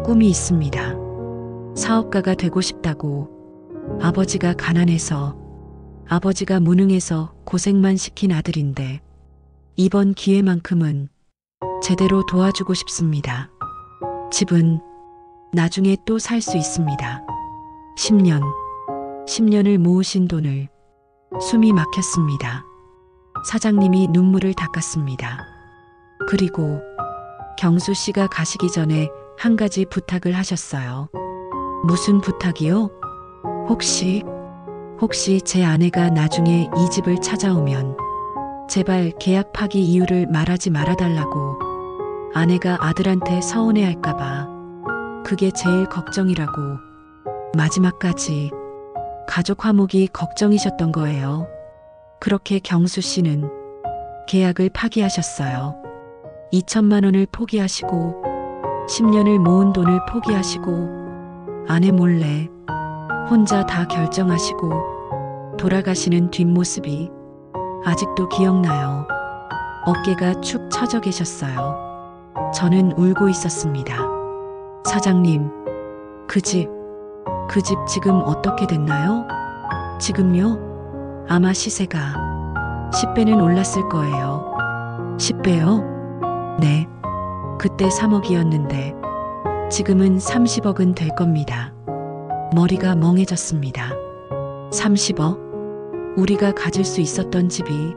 꿈이 있습니다. 사업가가 되고 싶다고. 아버지가 가난해서, 아버지가 무능해서 고생만 시킨 아들인데 이번 기회만큼은 제대로 도와주고 싶습니다. 집은 나중에 또 살 수 있습니다. 10년을 모으신 돈을 숨이 막혔습니다. 사장님이 눈물을 닦았습니다. 그리고 경수 씨가 가시기 전에 한 가지 부탁을 하셨어요. 무슨 부탁이요? 혹시 제 아내가 나중에 이 집을 찾아오면 제발 계약 파기 이유를 말하지 말아달라고. 아내가 아들한테 서운해할까봐 그게 제일 걱정이라고. 마지막까지 가족 화목이 걱정이셨던 거예요. 그렇게 경수 씨는 계약을 파기하셨어요. 2천만 원을 포기하시고 10년을 모은 돈을 포기하시고 아내 몰래 혼자 다 결정하시고 돌아가시는 뒷모습이 아직도 기억나요. 어깨가 축 처져 계셨어요. 저는 울고 있었습니다. 사장님, 그 집 지금 어떻게 됐나요? 지금요? 아마 시세가 10배는 올랐을 거예요. 10배요? 네. 그때 3억이었는데 지금은 30억은 될 겁니다. 머리가 멍해졌습니다. 30억? 우리가 가질 수 있었던 집이,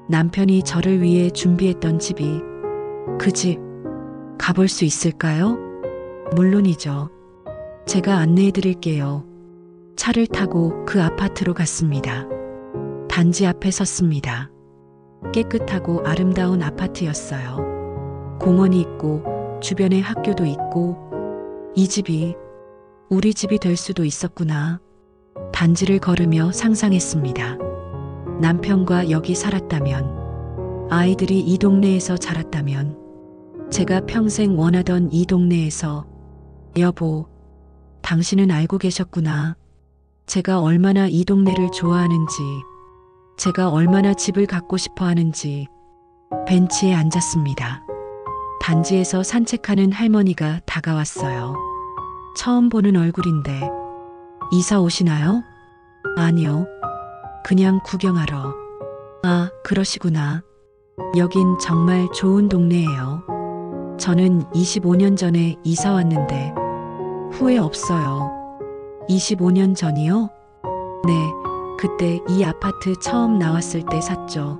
남편이 저를 위해 준비했던 집이, 그 집 가볼 수 있을까요? 물론이죠. 제가 안내해 드릴게요. 차를 타고 그 아파트로 갔습니다. 단지 앞에 섰습니다. 깨끗하고 아름다운 아파트였어요. 공원이 있고 주변에 학교도 있고 이 집이 우리 집이 될 수도 있었구나. 단지를 걸으며 상상했습니다. 남편과 여기 살았다면, 아이들이 이 동네에서 자랐다면, 제가 평생 원하던 이 동네에서. 여보, 당신은 알고 계셨구나. 제가 얼마나 이 동네를 좋아하는지, 제가 얼마나 집을 갖고 싶어 하는지. 벤치에 앉았습니다. 단지에서 산책하는 할머니가 다가왔어요. 처음 보는 얼굴인데 이사 오시나요? 아니요. 그냥 구경하러. 아, 그러시구나. 여긴 정말 좋은 동네예요. 저는 25년 전에 이사 왔는데 후회 없어요. 25년 전이요? 네, 그때 이 아파트 처음 나왔을 때 샀죠.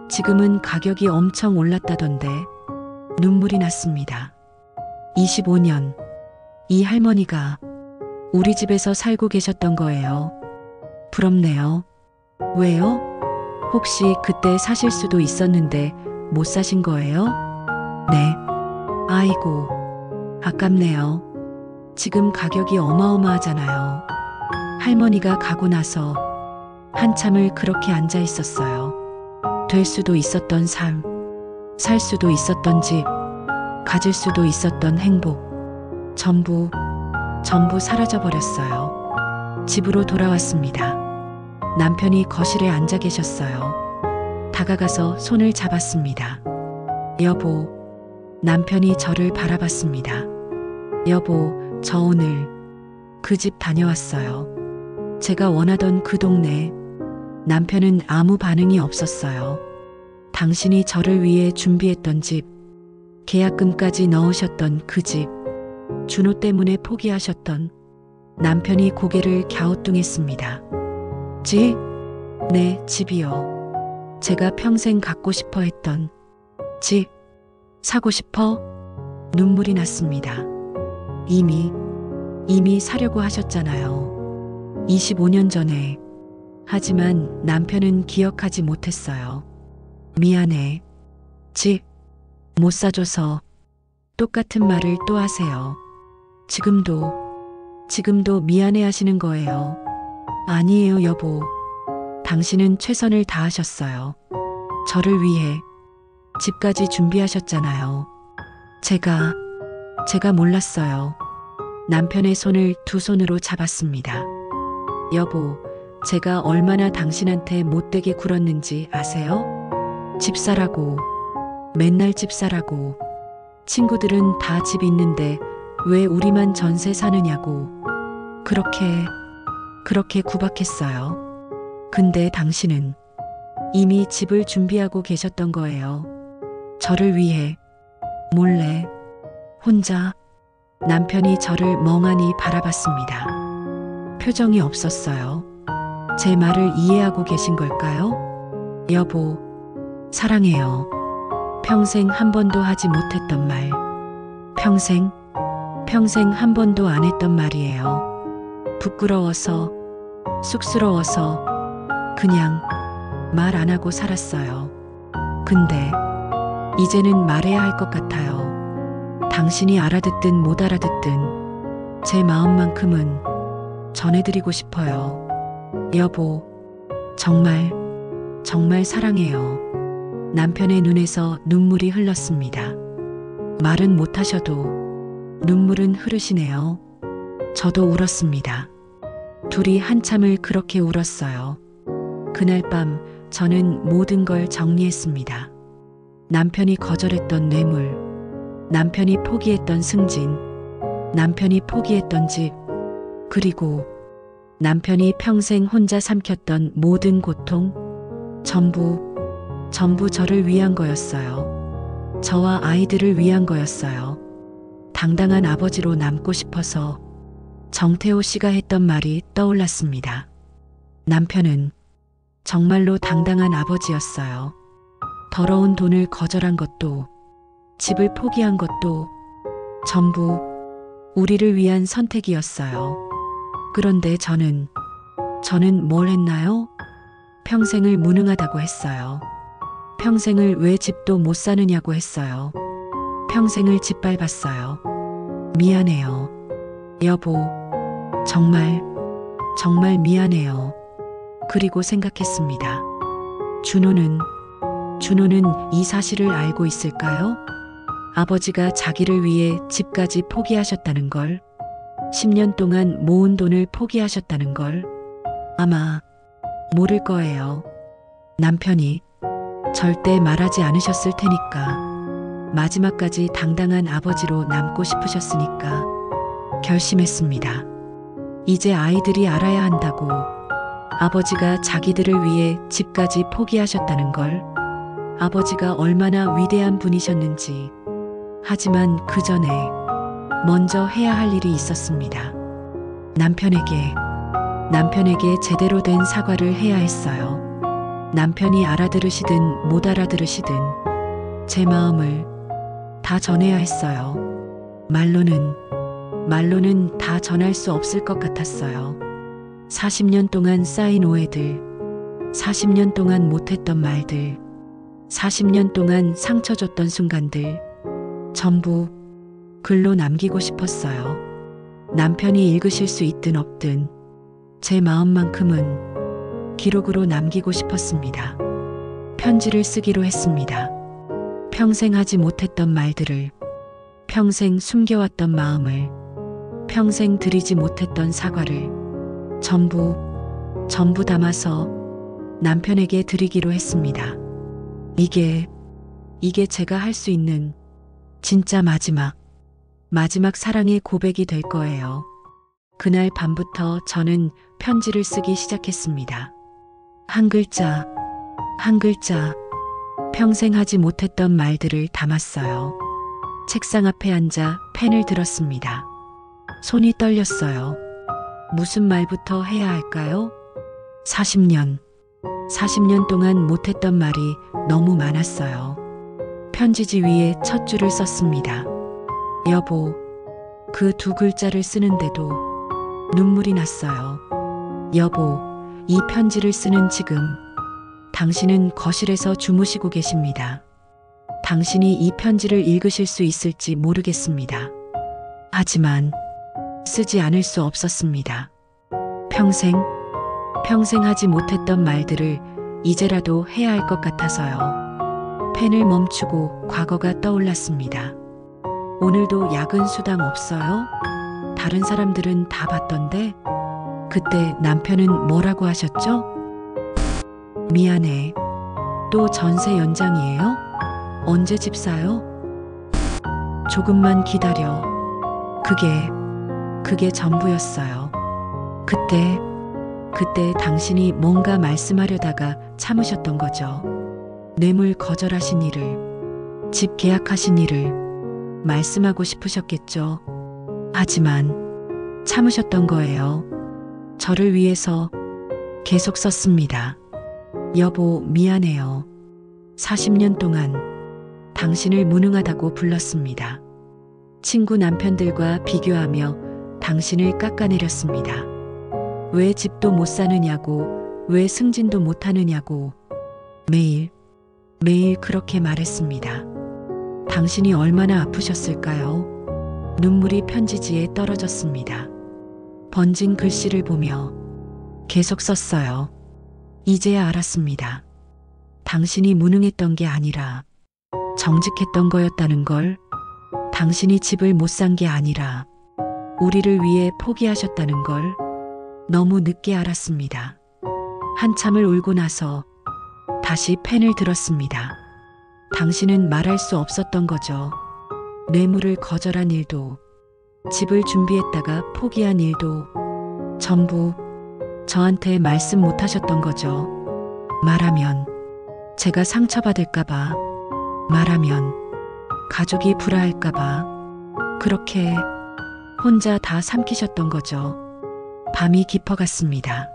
지금은 가격이 엄청 올랐다던데. 눈물이 났습니다. 25년. 이 할머니가 우리 집에서 살고 계셨던 거예요. 부럽네요. 왜요? 혹시 그때 사실 수도 있었는데 못 사신 거예요? 네. 아이고, 아깝네요. 지금 가격이 어마어마하잖아요. 할머니가 가고 나서 한참을 그렇게 앉아 있었어요. 될 수도 있었던 삶, 살 수도 있었던 집, 가질 수도 있었던 행복, 전부 사라져버렸어요. 집으로 돌아왔습니다. 남편이 거실에 앉아 계셨어요. 다가가서 손을 잡았습니다. 여보, 남편이 저를 바라봤습니다. 여보, 저 오늘 그 집 다녀왔어요. 제가 원하던 그 동네. 남편은 아무 반응이 없었어요. 당신이 저를 위해 준비했던 집, 계약금까지 넣으셨던 그 집, 준호 때문에 포기하셨던. 남편이 고개를 갸우뚱했습니다. 집? 네, 집이요. 제가 평생 갖고 싶어 했던 집. 사고 싶어? 눈물이 났습니다. 이미 사려고 하셨잖아요. 25년 전에. 하지만 남편은 기억하지 못했어요. 미안해. 집 못 사줘서. 똑같은 말을 또 하세요. 지금도 미안해 하시는 거예요. 아니에요, 여보. 당신은 최선을 다하셨어요. 저를 위해 집까지 준비하셨잖아요. 제가 몰랐어요. 남편의 손을 두 손으로 잡았습니다. 여보, 제가 얼마나 당신한테 못되게 굴었는지 아세요? 집 사라고, 맨날 집 사라고. 친구들은 다 집 있는데 왜 우리만 전세 사느냐고. 그렇게 구박했어요. 근데 당신은 이미 집을 준비하고 계셨던 거예요. 저를 위해, 몰래, 혼자. 남편이 저를 멍하니 바라봤습니다. 표정이 없었어요. 제 말을 이해하고 계신 걸까요? 여보, 사랑해요. 평생 한 번도 하지 못했던 말. 평생 한 번도 안 했던 말이에요. 부끄러워서, 쑥스러워서 그냥 말 안 하고 살았어요. 근데 이제는 말해야 할 것 같아요. 당신이 알아듣든 못 알아듣든 제 마음만큼은 전해드리고 싶어요. 여보, 정말 사랑해요. 남편의 눈에서 눈물이 흘렀습니다. 말은 못하셔도 눈물은 흐르시네요. 저도 울었습니다. 둘이 한참을 그렇게 울었어요. 그날 밤 저는 모든 걸 정리했습니다. 남편이 거절했던 뇌물, 남편이 포기했던 승진, 남편이 포기했던 집, 그리고 남편이 평생 혼자 삼켰던 모든 고통, 전부 저를 위한 거였어요. 저와 아이들을 위한 거였어요. 당당한 아버지로 남고 싶어서 정태호 씨가 했던 말이 떠올랐습니다. 남편은 정말로 당당한 아버지였어요. 더러운 돈을 거절한 것도, 집을 포기한 것도 전부 우리를 위한 선택이었어요. 그런데 저는 뭘 했나요? 평생을 무능하다고 했어요. 평생을 왜 집도 못 사느냐고 했어요. 평생을 짓밟았어요. 미안해요. 여보, 정말 미안해요. 그리고 생각했습니다. 준호는 이 사실을 알고 있을까요? 아버지가 자기를 위해 집까지 포기하셨다는 걸, 10년 동안 모은 돈을 포기하셨다는 걸 아마 모를 거예요. 남편이 절대 말하지 않으셨을 테니까. 마지막까지 당당한 아버지로 남고 싶으셨으니까 결심했습니다. 이제 아이들이 알아야 한다고. 아버지가 자기들을 위해 집까지 포기하셨다는 걸, 아버지가 얼마나 위대한 분이셨는지. 하지만 그 전에 먼저 해야 할 일이 있었습니다. 남편에게 제대로 된 사과를 해야 했어요. 남편이 알아들으시든 못 알아들으시든 제 마음을 다 전해야 했어요. 말로는 다 전할 수 없을 것 같았어요. 40년 동안 쌓인 오해들, 40년 동안 못했던 말들, 40년 동안 상처 줬던 순간들, 전부 글로 남기고 싶었어요. 남편이 읽으실 수 있든 없든 제 마음만큼은 기록으로 남기고 싶었습니다. 편지를 쓰기로 했습니다. 평생 하지 못했던 말들을, 평생 숨겨왔던 마음을, 평생 드리지 못했던 사과를 전부 담아서 남편에게 드리기로 했습니다. 이게 제가 할 수 있는 진짜 마지막 사랑의 고백이 될 거예요. 그날 밤부터 저는 편지를 쓰기 시작했습니다. 한 글자, 평생 하지 못했던 말들을 담았어요. 책상 앞에 앉아 펜을 들었습니다. 손이 떨렸어요. 무슨 말부터 해야 할까요? 40년 동안 못했던 말이 너무 많았어요. 편지지 위에 첫 줄을 썼습니다. 여보, 그 두 글자를 쓰는데도 눈물이 났어요. 여보, 이 편지를 쓰는 지금 당신은 거실에서 주무시고 계십니다. 당신이 이 편지를 읽으실 수 있을지 모르겠습니다. 하지만 쓰지 않을 수 없었습니다. 평생 하지 못했던 말들을 이제라도 해야 할 것 같아서요. 펜을 멈추고 과거가 떠올랐습니다. 오늘도 야근 수당 없어요? 다른 사람들은 다 받던데? 그때 남편은 뭐라고 하셨죠? 미안해. 또 전세 연장이에요? 언제 집 사요? 조금만 기다려. 그게 전부였어요. 그때 당신이 뭔가 말씀하려다가 참으셨던 거죠. 뇌물 거절하신 일을, 집 계약하신 일을 말씀하고 싶으셨겠죠. 하지만 참으셨던 거예요. 저를 위해서 계속 썼습니다. 여보, 미안해요. 40년 동안 당신을 무능하다고 불렀습니다. 친구 남편들과 비교하며 당신을 깎아내렸습니다. 왜 집도 못 사느냐고, 왜 승진도 못 하느냐고 매일 그렇게 말했습니다. 당신이 얼마나 아프셨을까요? 눈물이 편지지에 떨어졌습니다. 번진 글씨를 보며 계속 썼어요. 이제야 알았습니다. 당신이 무능했던 게 아니라 정직했던 거였다는 걸. 당신이 집을 못 산 게 아니라 우리를 위해 포기하셨다는 걸 너무 늦게 알았습니다. 한참을 울고 나서 다시 펜을 들었습니다. 당신은 말할 수 없었던 거죠. 뇌물을 거절한 일도, 집을 준비했다가 포기한 일도 전부 저한테 말씀 못 하셨던 거죠. 말하면 제가 상처받을까봐, 말하면 가족이 불화할까봐 그렇게 혼자 다 삼키셨던 거죠. 밤이 깊어갔습니다.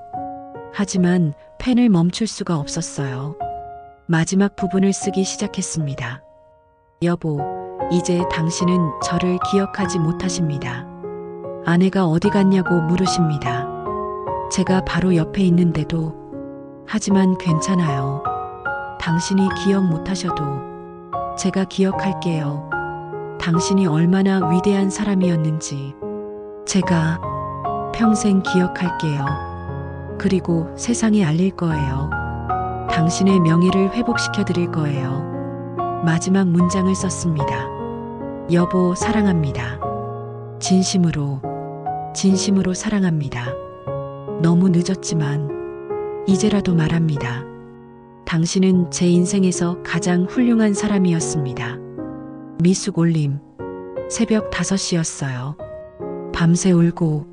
하지만 펜을 멈출 수가 없었어요. 마지막 부분을 쓰기 시작했습니다. 여보, 이제 당신은 저를 기억하지 못하십니다. 아내가 어디 갔냐고 물으십니다. 제가 바로 옆에 있는데도. 하지만 괜찮아요. 당신이 기억 못하셔도 제가 기억할게요. 당신이 얼마나 위대한 사람이었는지 제가 평생 기억할게요. 그리고 세상에 알릴 거예요. 당신의 명예를 회복시켜 드릴 거예요. 마지막 문장을 썼습니다. 여보, 사랑합니다. 진심으로 사랑합니다. 너무 늦었지만 이제라도 말합니다. 당신은 제 인생에서 가장 훌륭한 사람이었습니다. 미숙 올림. 새벽 5시였어요. 밤새 울고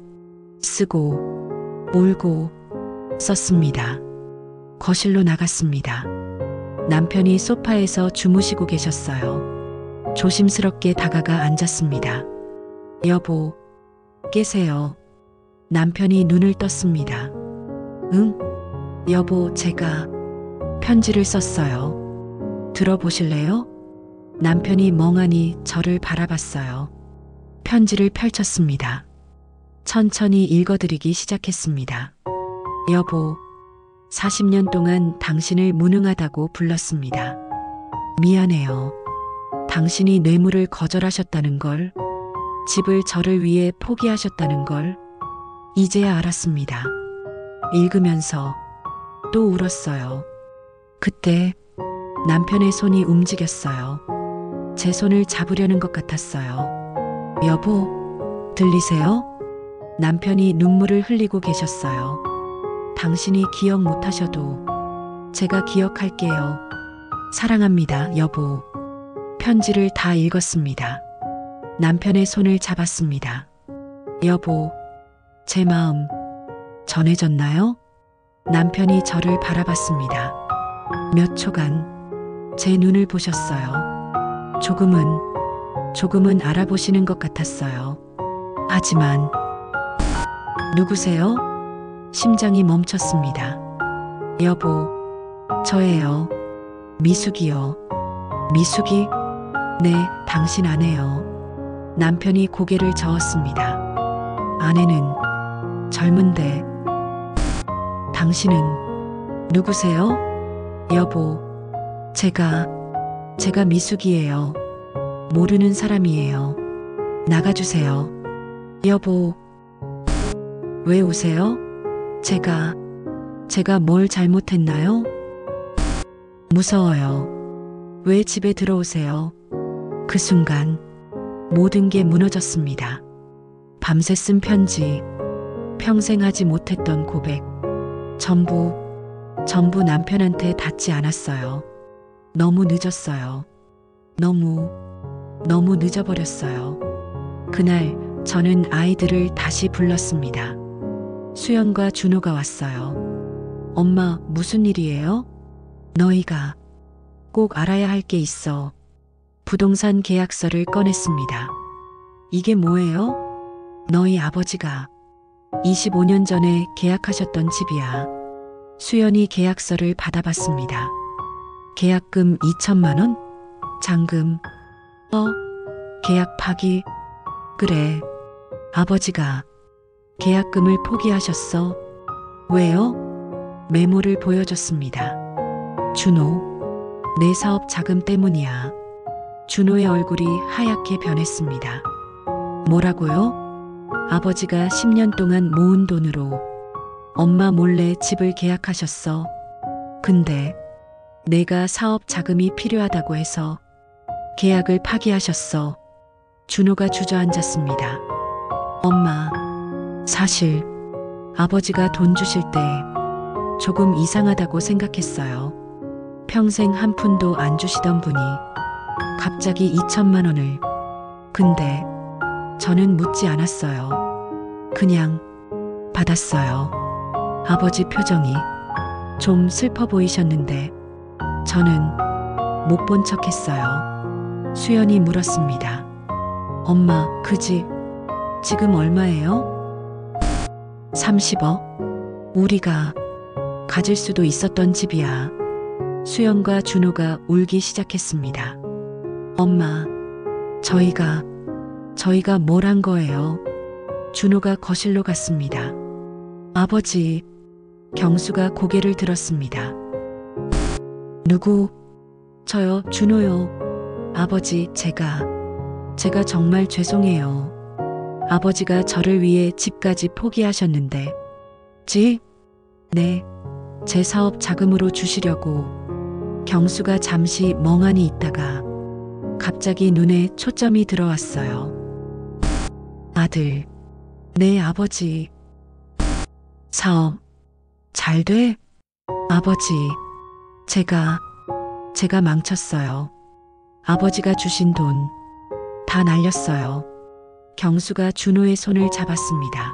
쓰고 울고 썼습니다. 거실로 나갔습니다. 남편이 소파에서 주무시고 계셨어요. 조심스럽게 다가가 앉았습니다. 여보, 깨세요. 남편이 눈을 떴습니다. 응? 여보, 제가 편지를 썼어요. 들어보실래요? 남편이 멍하니 저를 바라봤어요. 편지를 펼쳤습니다. 천천히 읽어드리기 시작했습니다. 여보, 40년 동안 당신을 무능하다고 불렀습니다. 미안해요. 당신이 뇌물을 거절하셨다는 걸, 집을 저를 위해 포기하셨다는 걸 이제야 알았습니다. 읽으면서 또 울었어요. 그때 남편의 손이 움직였어요. 제 손을 잡으려는 것 같았어요. 여보, 들리세요? 남편이 눈물을 흘리고 계셨어요. 당신이 기억 못하셔도 제가 기억할게요. 사랑합니다, 여보. 편지를 다 읽었습니다. 남편의 손을 잡았습니다. 여보, 제 마음 전해졌나요? 남편이 저를 바라봤습니다. 몇 초간 제 눈을 보셨어요. 조금은 알아보시는 것 같았어요. 하지만 누구세요? 심장이 멈췄습니다. 여보, 저예요. 미숙이요. 미숙이? 네, 당신 아내요. 남편이 고개를 저었습니다. 아내는 젊은데. 당신은 누구세요? 여보, 제가 미숙이에요. 모르는 사람이에요. 나가주세요. 여보, 왜 우세요? 제가 뭘 잘못했나요? 무서워요. 왜 집에 들어오세요? 그 순간 모든 게 무너졌습니다. 밤새 쓴 편지, 평생 하지 못했던 고백. 전부 남편한테 닿지 않았어요. 너무 늦었어요. 너무 늦어버렸어요. 그날 저는 아이들을 다시 불렀습니다. 수연과 준호가 왔어요. 엄마, 무슨 일이에요? 너희가 꼭 알아야 할 게 있어. 부동산 계약서를 꺼냈습니다. 이게 뭐예요? 너희 아버지가 25년 전에 계약하셨던 집이야. 수연이 계약서를 받아봤습니다. 계약금 2천만 원? 잔금. 계약 파기. 그래. 아버지가 계약금을 포기하셨어. 왜요? 메모를 보여줬습니다. 준호, 내 사업 자금 때문이야. 준호의 얼굴이 하얗게 변했습니다. 뭐라고요? 아버지가 10년 동안 모은 돈으로 엄마 몰래 집을 계약하셨어. 근데 내가 사업 자금이 필요하다고 해서 계약을 파기하셨어. 준호가 주저앉았습니다. 엄마, 사실 아버지가 돈 주실 때 조금 이상하다고 생각했어요. 평생 한 푼도 안 주시던 분이 갑자기 2천만 원을. 근데 저는 묻지 않았어요. 그냥 받았어요. 아버지 표정이 좀 슬퍼 보이셨는데 저는 못 본 척했어요. 수연이 물었습니다. 엄마, 그 집 지금 얼마예요? 30억. 우리가 가질 수도 있었던 집이야. 수연과 준호가 울기 시작했습니다. 엄마, 저희가 뭘 한 거예요? 준호가 거실로 갔습니다. 아버지, 경수가 고개를 들었습니다. 누구? 저요, 준호요. 아버지, 제가 정말 죄송해요. 아버지가 저를 위해 집까지 포기하셨는데. 집? 네, 제 사업 자금으로 주시려고. 경수가 잠시 멍하니 있다가 갑자기 눈에 초점이 들어왔어요. 아들, 네 아버지. 사업 잘 돼? 아버지, 제가 망쳤어요. 아버지가 주신 돈 다 날렸어요. 경수가 준호의 손을 잡았습니다.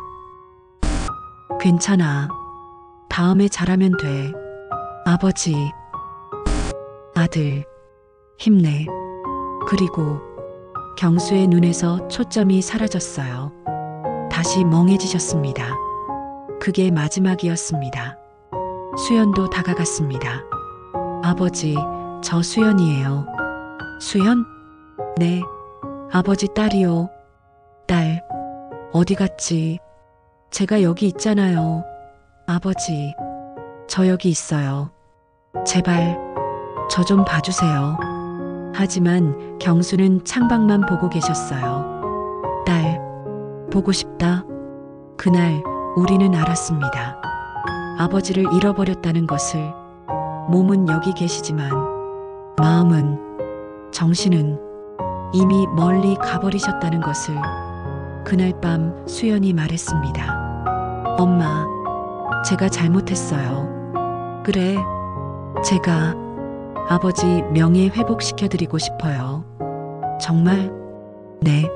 괜찮아. 다음에 잘하면 돼. 아버지. 아들, 힘내. 그리고 경수의 눈에서 초점이 사라졌어요. 다시 멍해지셨습니다. 그게 마지막이었습니다. 수연도 다가갔습니다. 아버지, 저 수연이에요. 수연? 네. 아버지 딸이요. 딸, 어디 갔지? 제가 여기 있잖아요. 아버지, 저 여기 있어요. 제발, 저 좀 봐주세요. 하지만 경수는 창밖만 보고 계셨어요. 딸, 보고 싶다. 그날 우리는 알았습니다. 아버지를 잃어버렸다는 것을. 몸은 여기 계시지만 마음은, 정신은 이미 멀리 가버리셨다는 것을. 그날 밤 수연이 말했습니다. 엄마, 제가 잘못했어요. 그래, 제가 아버지 명예 회복시켜드리고 싶어요. 정말? 네.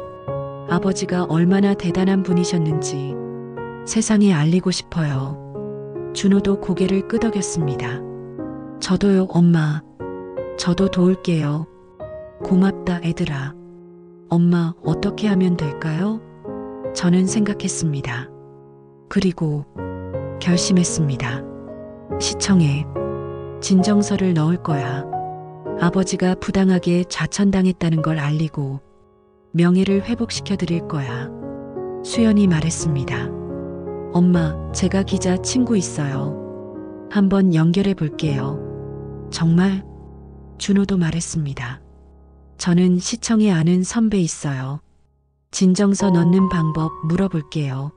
아버지가 얼마나 대단한 분이셨는지 세상에 알리고 싶어요. 준호도 고개를 끄덕였습니다. 저도요, 엄마. 저도 도울게요. 고맙다, 애들아. 엄마, 어떻게 하면 될까요? 저는 생각했습니다. 그리고 결심했습니다. 시청에 진정서를 넣을 거야. 아버지가 부당하게 좌천당했다는 걸 알리고 명예를 회복시켜 드릴 거야. 수연이 말했습니다. 엄마, 제가 기자 친구 있어요. 한번 연결해 볼게요. 정말? 준호도 말했습니다. 저는 시청에 아는 선배 있어요. 진정서 넣는 방법 물어볼게요.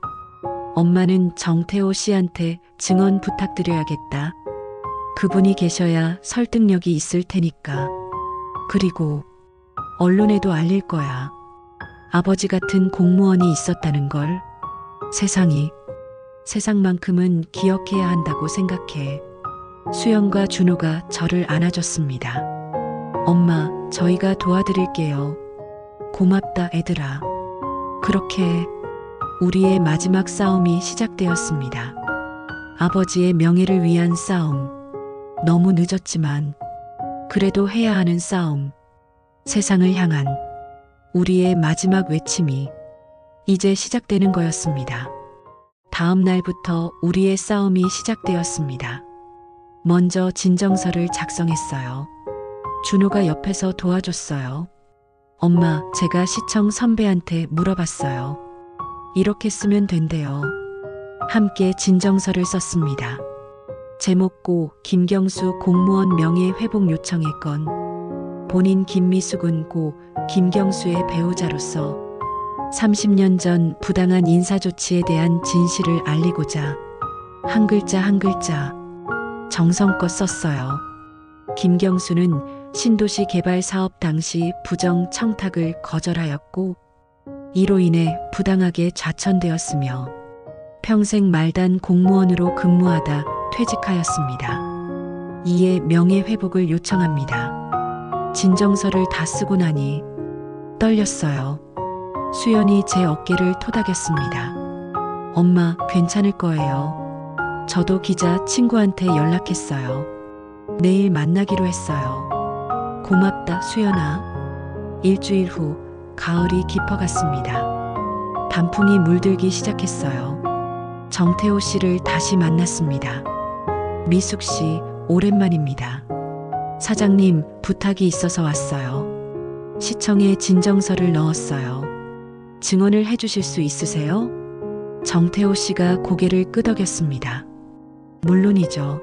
엄마는 정태호 씨한테 증언 부탁드려야겠다. 그분이 계셔야 설득력이 있을 테니까. 그리고 언론에도 알릴 거야. 아버지 같은 공무원이 있었다는 걸. 세상이 세상만큼은 기억해야 한다고 생각해 수연과 준호가 저를 안아줬습니다. 엄마, 저희가 도와드릴게요. 고맙다, 애들아. 그렇게 우리의 마지막 싸움이 시작되었습니다. 아버지의 명예를 위한 싸움. 너무 늦었지만 그래도 해야 하는 싸움. 세상을 향한 우리의 마지막 외침이 이제 시작되는 거였습니다. 다음 날부터 우리의 싸움이 시작되었습니다. 먼저 진정서를 작성했어요. 준호가 옆에서 도와줬어요. 엄마, 제가 시청 선배한테 물어봤어요. 이렇게 쓰면 된대요. 함께 진정서를 썼습니다. 제목 고 김경수 공무원 명예회복 요청의 건. 본인 김미숙은 고 김경수의 배우자로서 30년 전 부당한 인사조치에 대한 진실을 알리고자 한 글자 한 글자 정성껏 썼어요. 김경수는 신도시 개발 사업 당시 부정 청탁을 거절하였고 이로 인해 부당하게 좌천되었으며 평생 말단 공무원으로 근무하다 퇴직하였습니다. 이에 명예회복을 요청합니다. 진정서를 다 쓰고 나니 떨렸어요. 수연이 제 어깨를 토닥였습니다. 엄마, 괜찮을 거예요. 저도 기자 친구한테 연락했어요. 내일 만나기로 했어요. 고맙다, 수연아. 일주일 후 가을이 깊어갔습니다. 단풍이 물들기 시작했어요. 정태호 씨를 다시 만났습니다. 미숙 씨, 오랜만입니다. 사장님, 부탁이 있어서 왔어요. 시청에 진정서를 넣었어요. 증언을 해주실 수 있으세요? 정태호 씨가 고개를 끄덕였습니다. 물론이죠.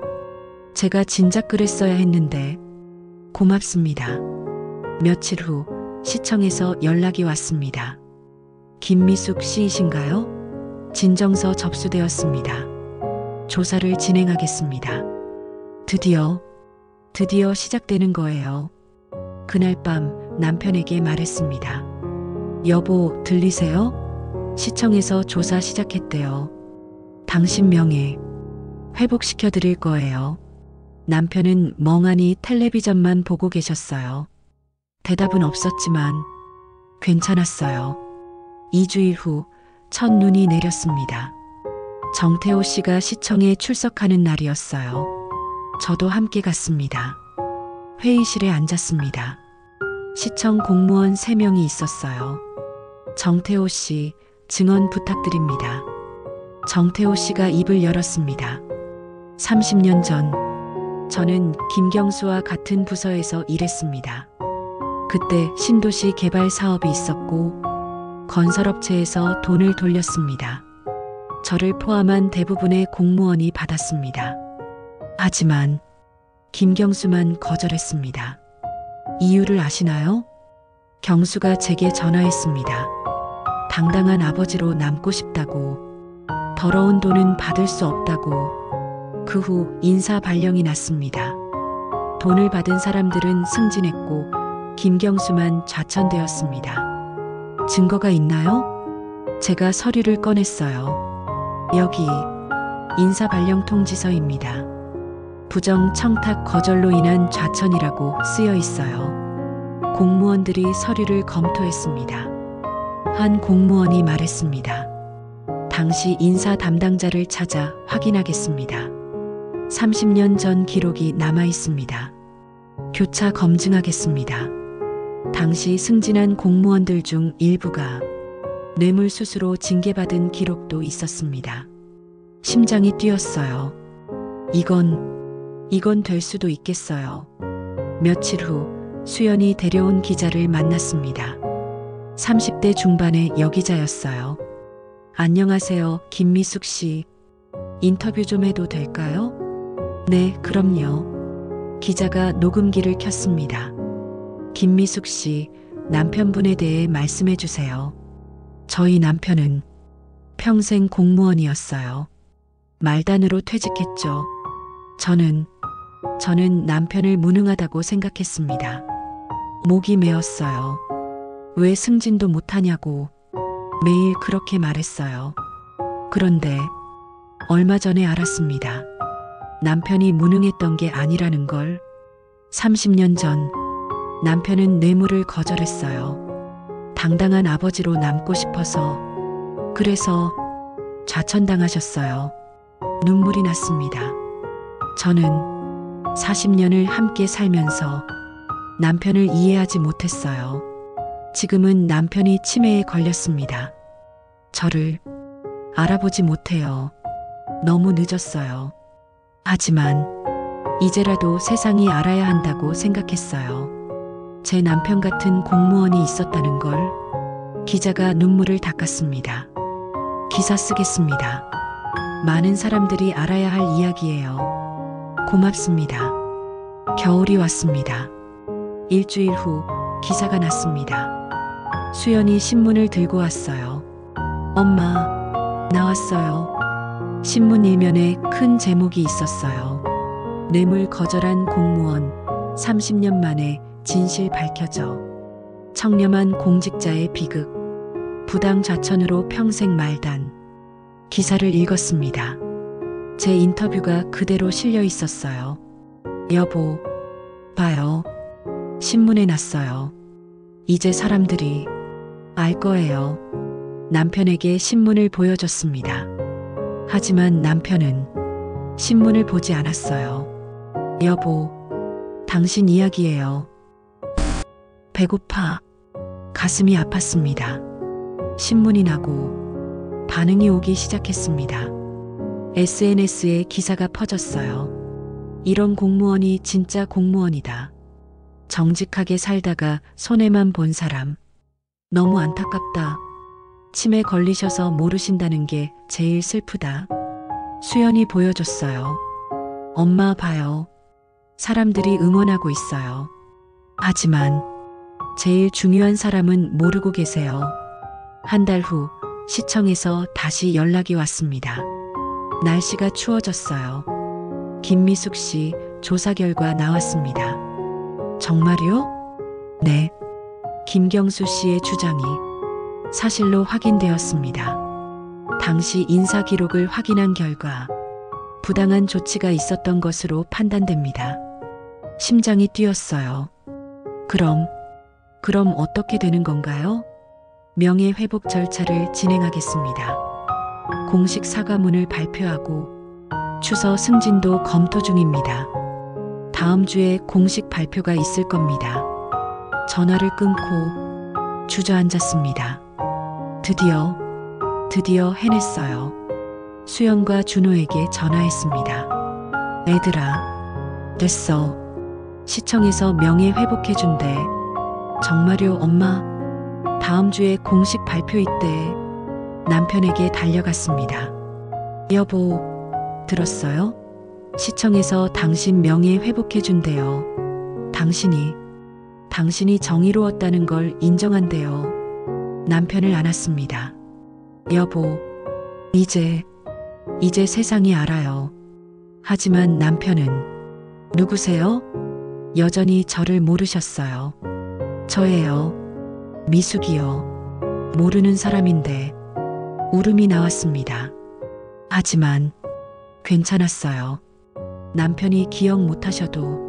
제가 진작 그랬어야 했는데 고맙습니다. 며칠 후 시청에서 연락이 왔습니다. 김미숙 씨이신가요? 진정서 접수되었습니다. 조사를 진행하겠습니다. 드디어 시작되는 거예요. 그날 밤 남편에게 말했습니다. 여보, 들리세요? 시청에서 조사 시작했대요. 당신 명예 회복시켜 드릴 거예요. 남편은 멍하니 텔레비전만 보고 계셨어요. 대답은 없었지만 괜찮았어요. 2주일 후 첫눈이 내렸습니다. 정태호 씨가 시청에 출석하는 날이었어요. 저도 함께 갔습니다. 회의실에 앉았습니다. 시청 공무원 3명이 있었어요. 정태호 씨, 증언 부탁드립니다. 정태호 씨가 입을 열었습니다. 30년 전 저는 김경수와 같은 부서에서 일했습니다. 그때 신도시 개발 사업이 있었고 건설업체에서 돈을 돌렸습니다. 저를 포함한 대부분의 공무원이 받았습니다. 하지만 김경수만 거절했습니다. 이유를 아시나요? 경수가 제게 전화했습니다. 당당한 아버지로 남고 싶다고, 더러운 돈은 받을 수 없다고. 그 후 인사 발령이 났습니다. 돈을 받은 사람들은 승진했고 김경수만 좌천되었습니다. 증거가 있나요? 제가 서류를 꺼냈어요. 여기 인사 발령 통지서입니다. 부정 청탁 거절로 인한 좌천이라고 쓰여 있어요. 공무원들이 서류를 검토했습니다. 한 공무원이 말했습니다. 당시 인사 담당자를 찾아 확인하겠습니다. 30년 전 기록이 남아 있습니다. 교차 검증하겠습니다. 당시 승진한 공무원들 중 일부가 뇌물수수로 징계받은 기록도 있었습니다. 심장이 뛰었어요. 이건 될 수도 있겠어요. 며칠 후 수연이 데려온 기자를 만났습니다. 30대 중반의 여기자였어요. 안녕하세요, 김미숙 씨. 인터뷰 좀 해도 될까요? 네, 그럼요. 기자가 녹음기를 켰습니다. 김미숙 씨, 남편분에 대해 말씀해 주세요. 저희 남편은 평생 공무원이었어요. 말단으로 퇴직했죠. 저는 남편을 무능하다고 생각했습니다. 목이 메었어요. 왜 승진도 못하냐고 매일 그렇게 말했어요. 그런데 얼마 전에 알았습니다. 남편이 무능했던 게 아니라는 걸. 30년 전 남편은 뇌물을 거절했어요. 당당한 아버지로 남고 싶어서. 그래서 좌천당하셨어요. 눈물이 났습니다. 저는 40년을 함께 살면서 남편을 이해하지 못했어요. 지금은 남편이 치매에 걸렸습니다. 저를 알아보지 못해요. 너무 늦었어요. 하지만 이제라도 세상이 알아야 한다고 생각했어요. 제 남편 같은 공무원이 있었다는 걸. 기자가 눈물을 닦았습니다. 기사 쓰겠습니다. 많은 사람들이 알아야 할 이야기예요. 고맙습니다. 겨울이 왔습니다. 일주일 후 기사가 났습니다. 수연이 신문을 들고 왔어요. 엄마, 나왔어요. 신문 일면에 큰 제목이 있었어요. 뇌물 거절한 공무원 30년 만에 진실 밝혀져. 청렴한 공직자의 비극. 부당 좌천으로 평생 말단. 기사를 읽었습니다. 제 인터뷰가 그대로 실려 있었어요. 여보, 봐요. 신문에 났어요. 이제 사람들이 알 거예요. 남편에게 신문을 보여줬습니다. 하지만 남편은 신문을 보지 않았어요. 여보, 당신 이야기예요. 배고파. 가슴이 아팠습니다. 신문이 나고 반응이 오기 시작했습니다. SNS에 기사가 퍼졌어요. 이런 공무원이 진짜 공무원이다. 정직하게 살다가 손해만 본 사람. 너무 안타깝다. 치매 걸리셔서 모르신다는 게 제일 슬프다. 수연이 보여줬어요. 엄마 봐요. 사람들이 응원하고 있어요. 하지만 제일 중요한 사람은 모르고 계세요. 한 달 후 시청에서 다시 연락이 왔습니다. 날씨가 추워졌어요. 김미숙 씨 조사 결과 나왔습니다. 정말요? 네. 김경수 씨의 주장이 사실로 확인되었습니다. 당시 인사 기록을 확인한 결과 부당한 조치가 있었던 것으로 판단됩니다. 심장이 뛰었어요. 그럼 어떻게 되는 건가요? 명예회복 절차를 진행하겠습니다. 공식 사과문을 발표하고 추서 승진도 검토 중입니다. 다음 주에 공식 발표가 있을 겁니다. 전화를 끊고 주저앉았습니다. 드디어 해냈어요. 수연과 준호에게 전화했습니다. 애들아, 됐어. 시청에서 명예회복해준대. 정말요, 엄마? 다음 주에 공식 발표 있대. 남편에게 달려갔습니다. 여보, 들었어요? 시청에서 당신 명예 회복해준대요. 당신이 정의로웠다는 걸 인정한대요. 남편을 안았습니다. 여보, 이제 세상이 알아요. 하지만 남편은 누구세요? 여전히 저를 모르셨어요. 저예요. 미숙이요. 모르는 사람인데. 울음이 나왔습니다. 하지만 괜찮았어요. 남편이 기억 못하셔도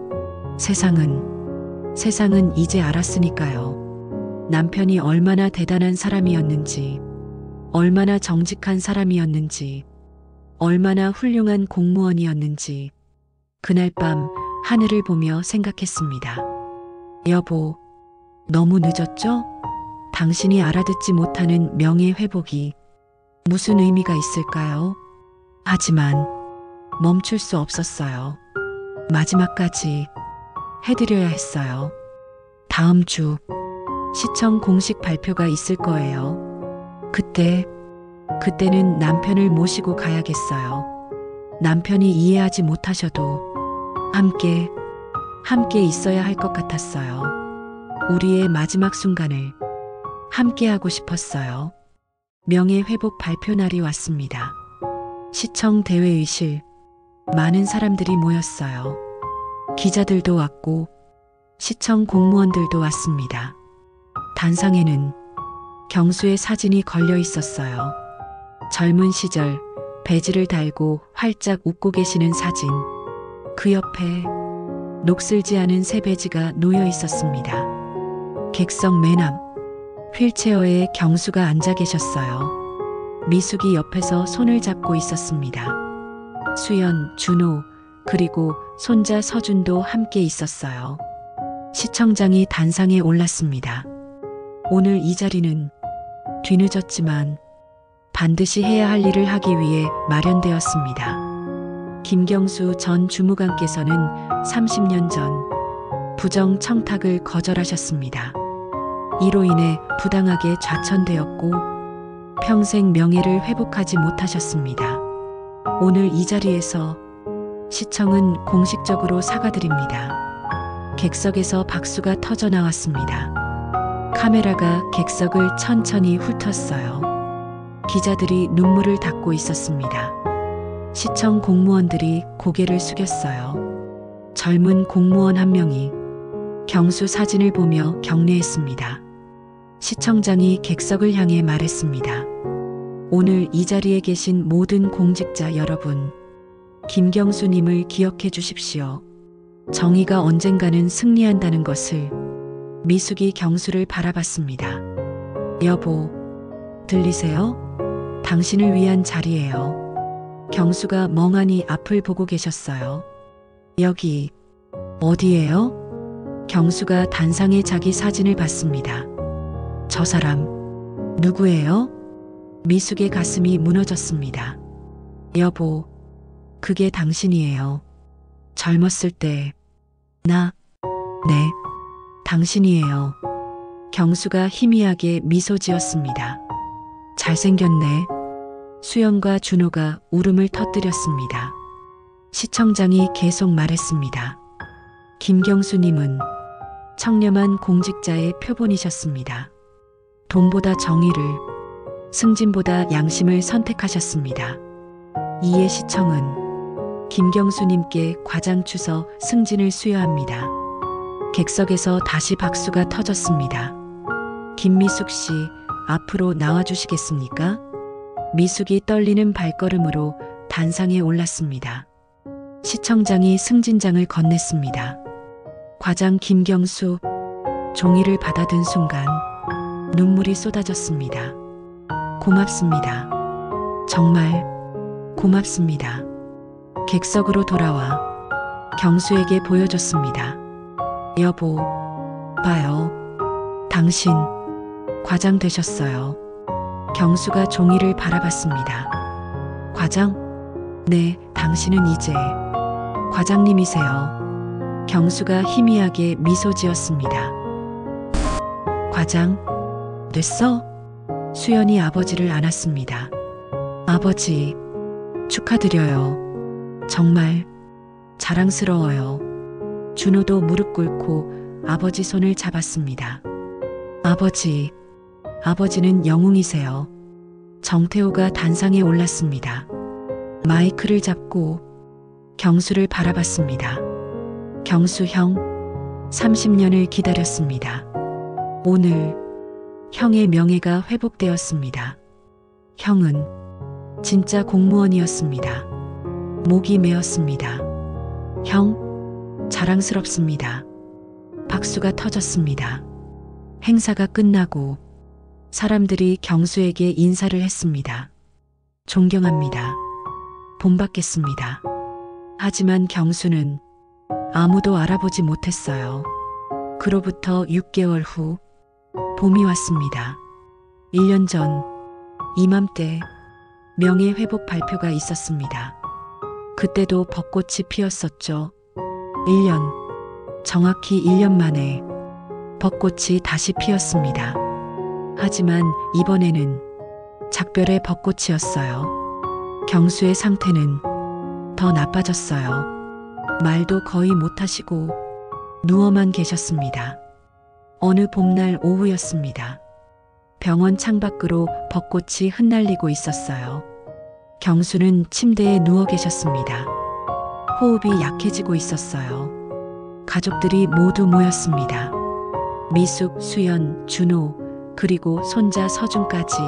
세상은 이제 알았으니까요. 남편이 얼마나 대단한 사람이었는지, 얼마나 정직한 사람이었는지, 얼마나 훌륭한 공무원이었는지 그날 밤 하늘을 보며 생각했습니다. 여보, 너무 늦었죠? 당신이 알아듣지 못하는 명예회복이 무슨 의미가 있을까요? 하지만 멈출 수 없었어요. 마지막까지 해드려야 했어요. 다음 주 시청 공식 발표가 있을 거예요. 그때는 남편을 모시고 가야겠어요. 남편이 이해하지 못하셔도 함께 있어야 할 것 같았어요. 우리의 마지막 순간을 함께하고 싶었어요. 명예회복 발표 날이 왔습니다. 시청 대회의실, 많은 사람들이 모였어요. 기자들도 왔고 시청 공무원들도 왔습니다. 단상에는 경수의 사진이 걸려 있었어요. 젊은 시절 배지를 달고 활짝 웃고 계시는 사진. 그 옆에 녹슬지 않은 새 배지가 놓여 있었습니다. 객석 맨 앞, 휠체어에 경수가 앉아 계셨어요. 미숙이 옆에서 손을 잡고 있었습니다. 수연, 준호, 그리고 손자 서준도 함께 있었어요. 시청장이 단상에 올랐습니다. 오늘 이 자리는 뒤늦었지만 반드시 해야 할 일을 하기 위해 마련되었습니다. 김경수 전 주무관께서는 30년 전 부정 청탁을 거절하셨습니다. 이로 인해 부당하게 좌천되었고 평생 명예를 회복하지 못하셨습니다. 오늘 이 자리에서 시청은 공식적으로 사과드립니다. 객석에서 박수가 터져 나왔습니다. 카메라가 객석을 천천히 훑었어요. 기자들이 눈물을 닦고 있었습니다. 시청 공무원들이 고개를 숙였어요. 젊은 공무원 한 명이 경수 사진을 보며 경례했습니다. 시청장이 객석을 향해 말했습니다. 오늘 이 자리에 계신 모든 공직자 여러분, 김경수님을 기억해 주십시오. 정의가 언젠가는 승리한다는 것을. 미숙이 경수를 바라봤습니다. 여보, 들리세요? 당신을 위한 자리예요. 경수가 멍하니 앞을 보고 계셨어요. 여기 어디예요? 경수가 단상에 자기 사진을 봤습니다. 저 사람 누구예요? 미숙의 가슴이 무너졌습니다. 여보, 그게 당신이에요. 젊었을 때 네, 당신이에요. 경수가 희미하게 미소 지었습니다. 잘생겼네. 수연과 준호가 울음을 터뜨렸습니다. 시청장이 계속 말했습니다. 김경수님은 청렴한 공직자의 표본이셨습니다. 돈보다 정의를, 승진보다 양심을 선택하셨습니다. 이에 시청은 김경수님께 과장 추서 승진을 수여합니다. 객석에서 다시 박수가 터졌습니다. 김미숙 씨, 앞으로 나와주시겠습니까? 미숙이 떨리는 발걸음으로 단상에 올랐습니다. 시청장이 승진장을 건넸습니다. 과장 김경수. 종이를 받아든 순간 눈물이 쏟아졌습니다. 고맙습니다. 정말 고맙습니다. 객석으로 돌아와 경수에게 보여줬습니다. 여보, 봐요. 당신 과장 되셨어요. 경수가 종이를 바라봤습니다. 과장? 네, 당신은 이제 과장님이세요. 경수가 희미하게 미소 지었습니다. 과장? 됐어? 수연이 아버지를 안았습니다. 아버지, 축하드려요. 정말 자랑스러워요. 준호도 무릎 꿇고 아버지 손을 잡았습니다. 아버지, 아버지는 영웅이세요. 정태호가 단상에 올랐습니다. 마이크를 잡고 경수를 바라봤습니다. 경수 형, 30년을 기다렸습니다. 오늘 형의 명예가 회복되었습니다. 형은 진짜 공무원이었습니다. 목이 메었습니다. 형, 자랑스럽습니다. 박수가 터졌습니다. 행사가 끝나고 사람들이 경수에게 인사를 했습니다. 존경합니다. 본받겠습니다. 하지만 경수는 아무도 알아보지 못했어요. 그로부터 6개월 후 봄이 왔습니다. 1년 전 이맘때 명예회복 발표가 있었습니다. 그때도 벚꽃이 피었었죠. 1년, 정확히 1년 만에 벚꽃이 다시 피었습니다. 하지만 이번에는 작별의 벚꽃이었어요. 경수의 상태는 더 나빠졌어요. 말도 거의 못하시고 누워만 계셨습니다. 어느 봄날 오후였습니다. 병원 창밖으로 벚꽃이 흩날리고 있었어요. 경수는 침대에 누워 계셨습니다. 호흡이 약해지고 있었어요. 가족들이 모두 모였습니다. 미숙, 수연, 준호, 그리고 손자 서준까지.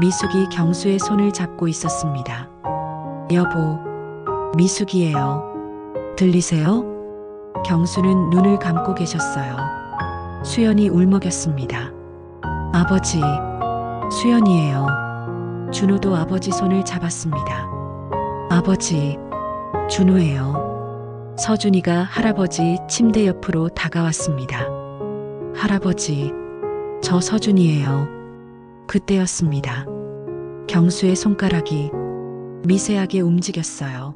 미숙이 경수의 손을 잡고 있었습니다. 여보, 미숙이에요. 들리세요? 경수는 눈을 감고 계셨어요. 수연이 울먹였습니다. 아버지, 수연이에요. 준호도 아버지 손을 잡았습니다. 아버지, 준호예요. 서준이가 할아버지 침대 옆으로 다가왔습니다. 할아버지, 저 서준이에요. 그때였습니다. 경수의 손가락이 미세하게 움직였어요.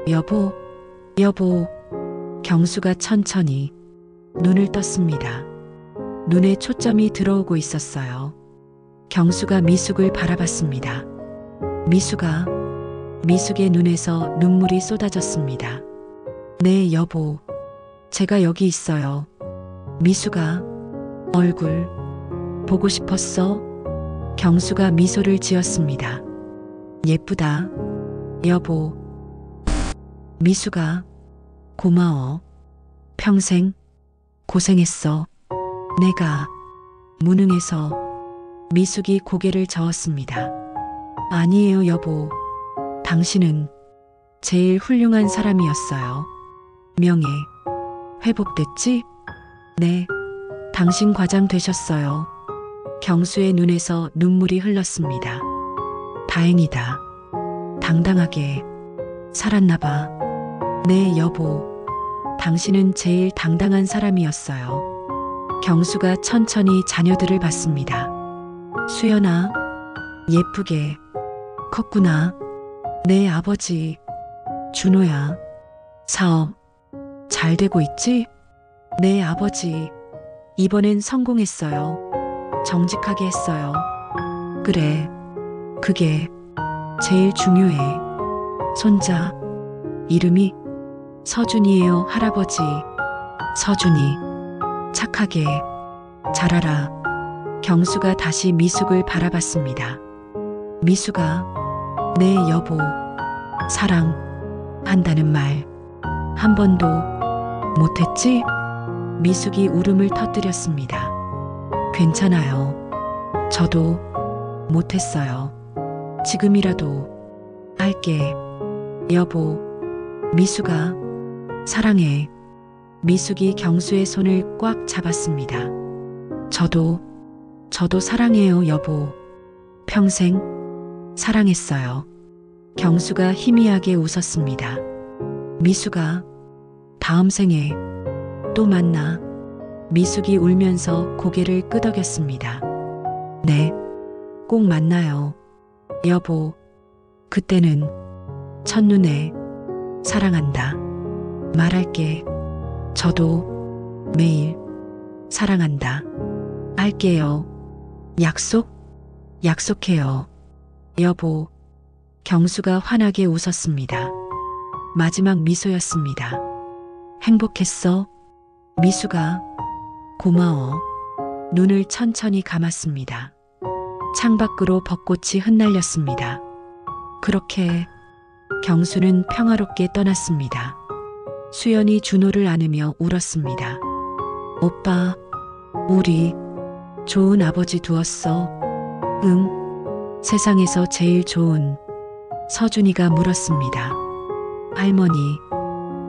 여보, 여보. 경수가 천천히 눈을 떴습니다. 눈에 초점이 들어오고 있었어요. 경수가 미숙을 바라봤습니다. 미숙의 눈에서 눈물이 쏟아졌습니다. 네, 여보. 제가 여기 있어요. 미숙아, 얼굴 보고 싶었어? 경수가 미소를 지었습니다. 예쁘다, 여보. 미숙아, 고마워. 평생 고생했어. 내가 무능해서. 미숙이 고개를 저었습니다. 아니에요, 여보. 당신은 제일 훌륭한 사람이었어요. 명예 회복됐지? 네, 당신 과장 되셨어요. 경수의 눈에서 눈물이 흘렀습니다. 다행이다. 당당하게 살았나 봐. 네, 여보. 당신은 제일 당당한 사람이었어요. 경수가 천천히 자녀들을 봤습니다. 수연아, 예쁘게 컸구나. 네, 아버지. 준호야, 사업 잘 되고 있지? 네, 아버지. 이번엔 성공했어요. 정직하게 했어요. 그래, 그게 제일 중요해. 손자, 이름이 서준이에요, 할아버지. 서준이, 착하게 자라라. 경수가 다시 미숙을 바라봤습니다. 미숙아, 네, 여보. 사랑한다는 말 한 번도 못했지? 미숙이 울음을 터뜨렸습니다. 괜찮아요. 저도 못했어요. 지금이라도 할게, 여보. 미숙아, 사랑해. 미숙이 경수의 손을 꽉 잡았습니다. 저도 사랑해요, 여보. 평생 사랑했어요. 경수가 희미하게 웃었습니다. 미숙아, 다음 생에 또 만나. 미숙이 울면서 고개를 끄덕였습니다. 네, 꼭 만나요, 여보. 그때는 첫눈에 사랑한다 말할게. 저도 매일 사랑한다 할게요. 약속해요, 여보. 경수가 환하게 웃었습니다. 마지막 미소였습니다. 행복했어, 미숙아. 고마워. 눈을 천천히 감았습니다. 창밖으로 벚꽃이 흩날렸습니다. 그렇게 경수는 평화롭게 떠났습니다. 수연이 준호를 안으며 울었습니다. 오빠, 우리 좋은 아버지 두었어? 응, 세상에서 제일 좋은. 서준이가 물었습니다. 할머니,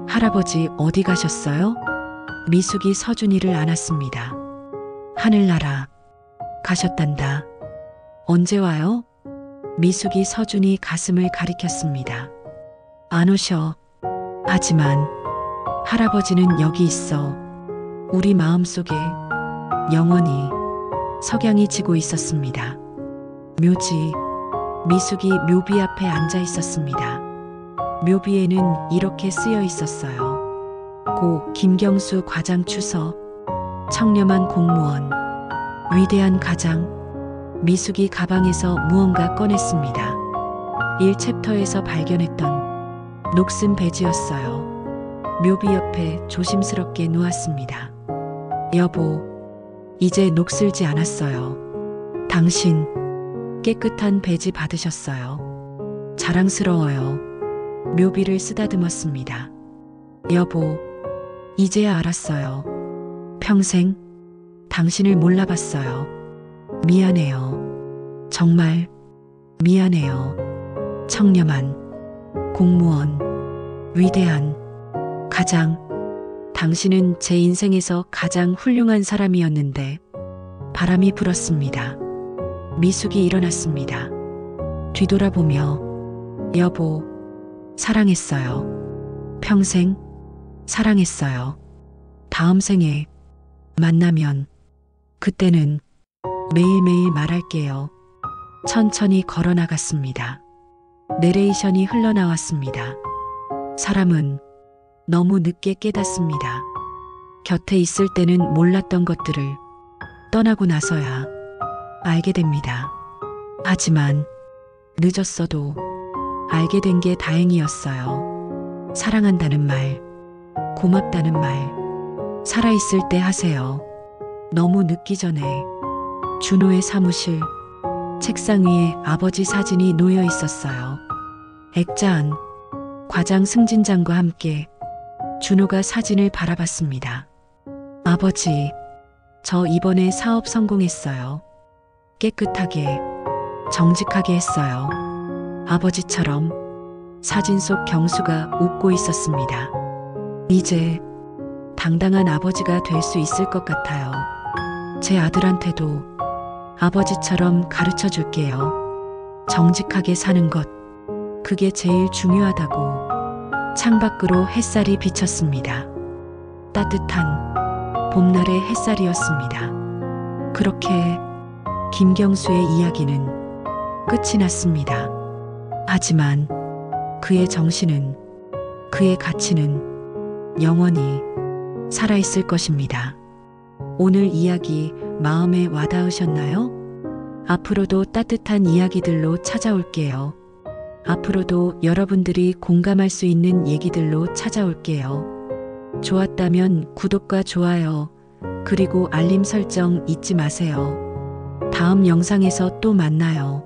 할아버지 어디 가셨어요? 미숙이 서준이를 안았습니다. 하늘나라 가셨단다. 언제 와요? 미숙이 서준이 가슴을 가리켰습니다. 안 오셔. 하지만 할아버지는 여기 있어. 우리 마음속에 영원히 석양이 지고 있었습니다. 묘지. 미숙이 묘비 앞에 앉아 있었습니다. 묘비에는 이렇게 쓰여 있었어요. 고 김경수 과장 추석. 청렴한 공무원. 위대한 가장. 미숙이 가방에서 무언가 꺼냈습니다. 1챕터에서 발견했던 녹슨 배지였어요. 묘비 옆에 조심스럽게 놓았습니다. 여보, 이제 녹슬지 않았어요. 당신 깨끗한 배지 받으셨어요. 자랑스러워요. 묘비를 쓰다듬었습니다. 여보, 이제야 알았어요. 평생 당신을 몰라봤어요. 미안해요. 정말 미안해요. 청렴한 공무원, 위대한, 가장, 당신은 제 인생에서 가장 훌륭한 사람이었는데 바람이 불었습니다. 미숙이 일어났습니다. 뒤돌아보며 여보, 사랑했어요. 평생 사랑했어요. 다음 생에 만나면 그때는 매일매일 말할게요. 천천히 걸어 나갔습니다. 내레이션이 흘러나왔습니다. 사람은 너무 늦게 깨닫습니다. 곁에 있을 때는 몰랐던 것들을 떠나고 나서야 알게 됩니다. 하지만 늦었어도 알게 된 게 다행이었어요. 사랑한다는 말, 고맙다는 말, 살아있을 때 하세요. 너무 늦기 전에. 준호의 사무실, 책상 위에 아버지 사진이 놓여 있었어요. 액자안, 과장 승진장과 함께 준호가 사진을 바라봤습니다. 아버지, 저 이번에 사업 성공했어요. 깨끗하게, 정직하게 했어요. 아버지처럼. 사진 속 경수가 웃고 있었습니다. 이제 당당한 아버지가 될 수 있을 것 같아요. 제 아들한테도 아버지처럼 가르쳐 줄게요. 정직하게 사는 것, 그게 제일 중요하다고. 창밖으로 햇살이 비쳤습니다. 따뜻한 봄날의 햇살이었습니다. 그렇게 김경수의 이야기는 끝이 났습니다. 하지만 그의 정신은, 그의 가치는 영원히 살아있을 것입니다. 오늘 이야기 마음에 와닿으셨나요? 앞으로도 따뜻한 이야기들로 찾아올게요. 앞으로도 여러분들이 공감할 수 있는 얘기들로 찾아올게요. 좋았다면 구독과 좋아요, 그리고 알림 설정 잊지 마세요. 다음 영상에서 또 만나요.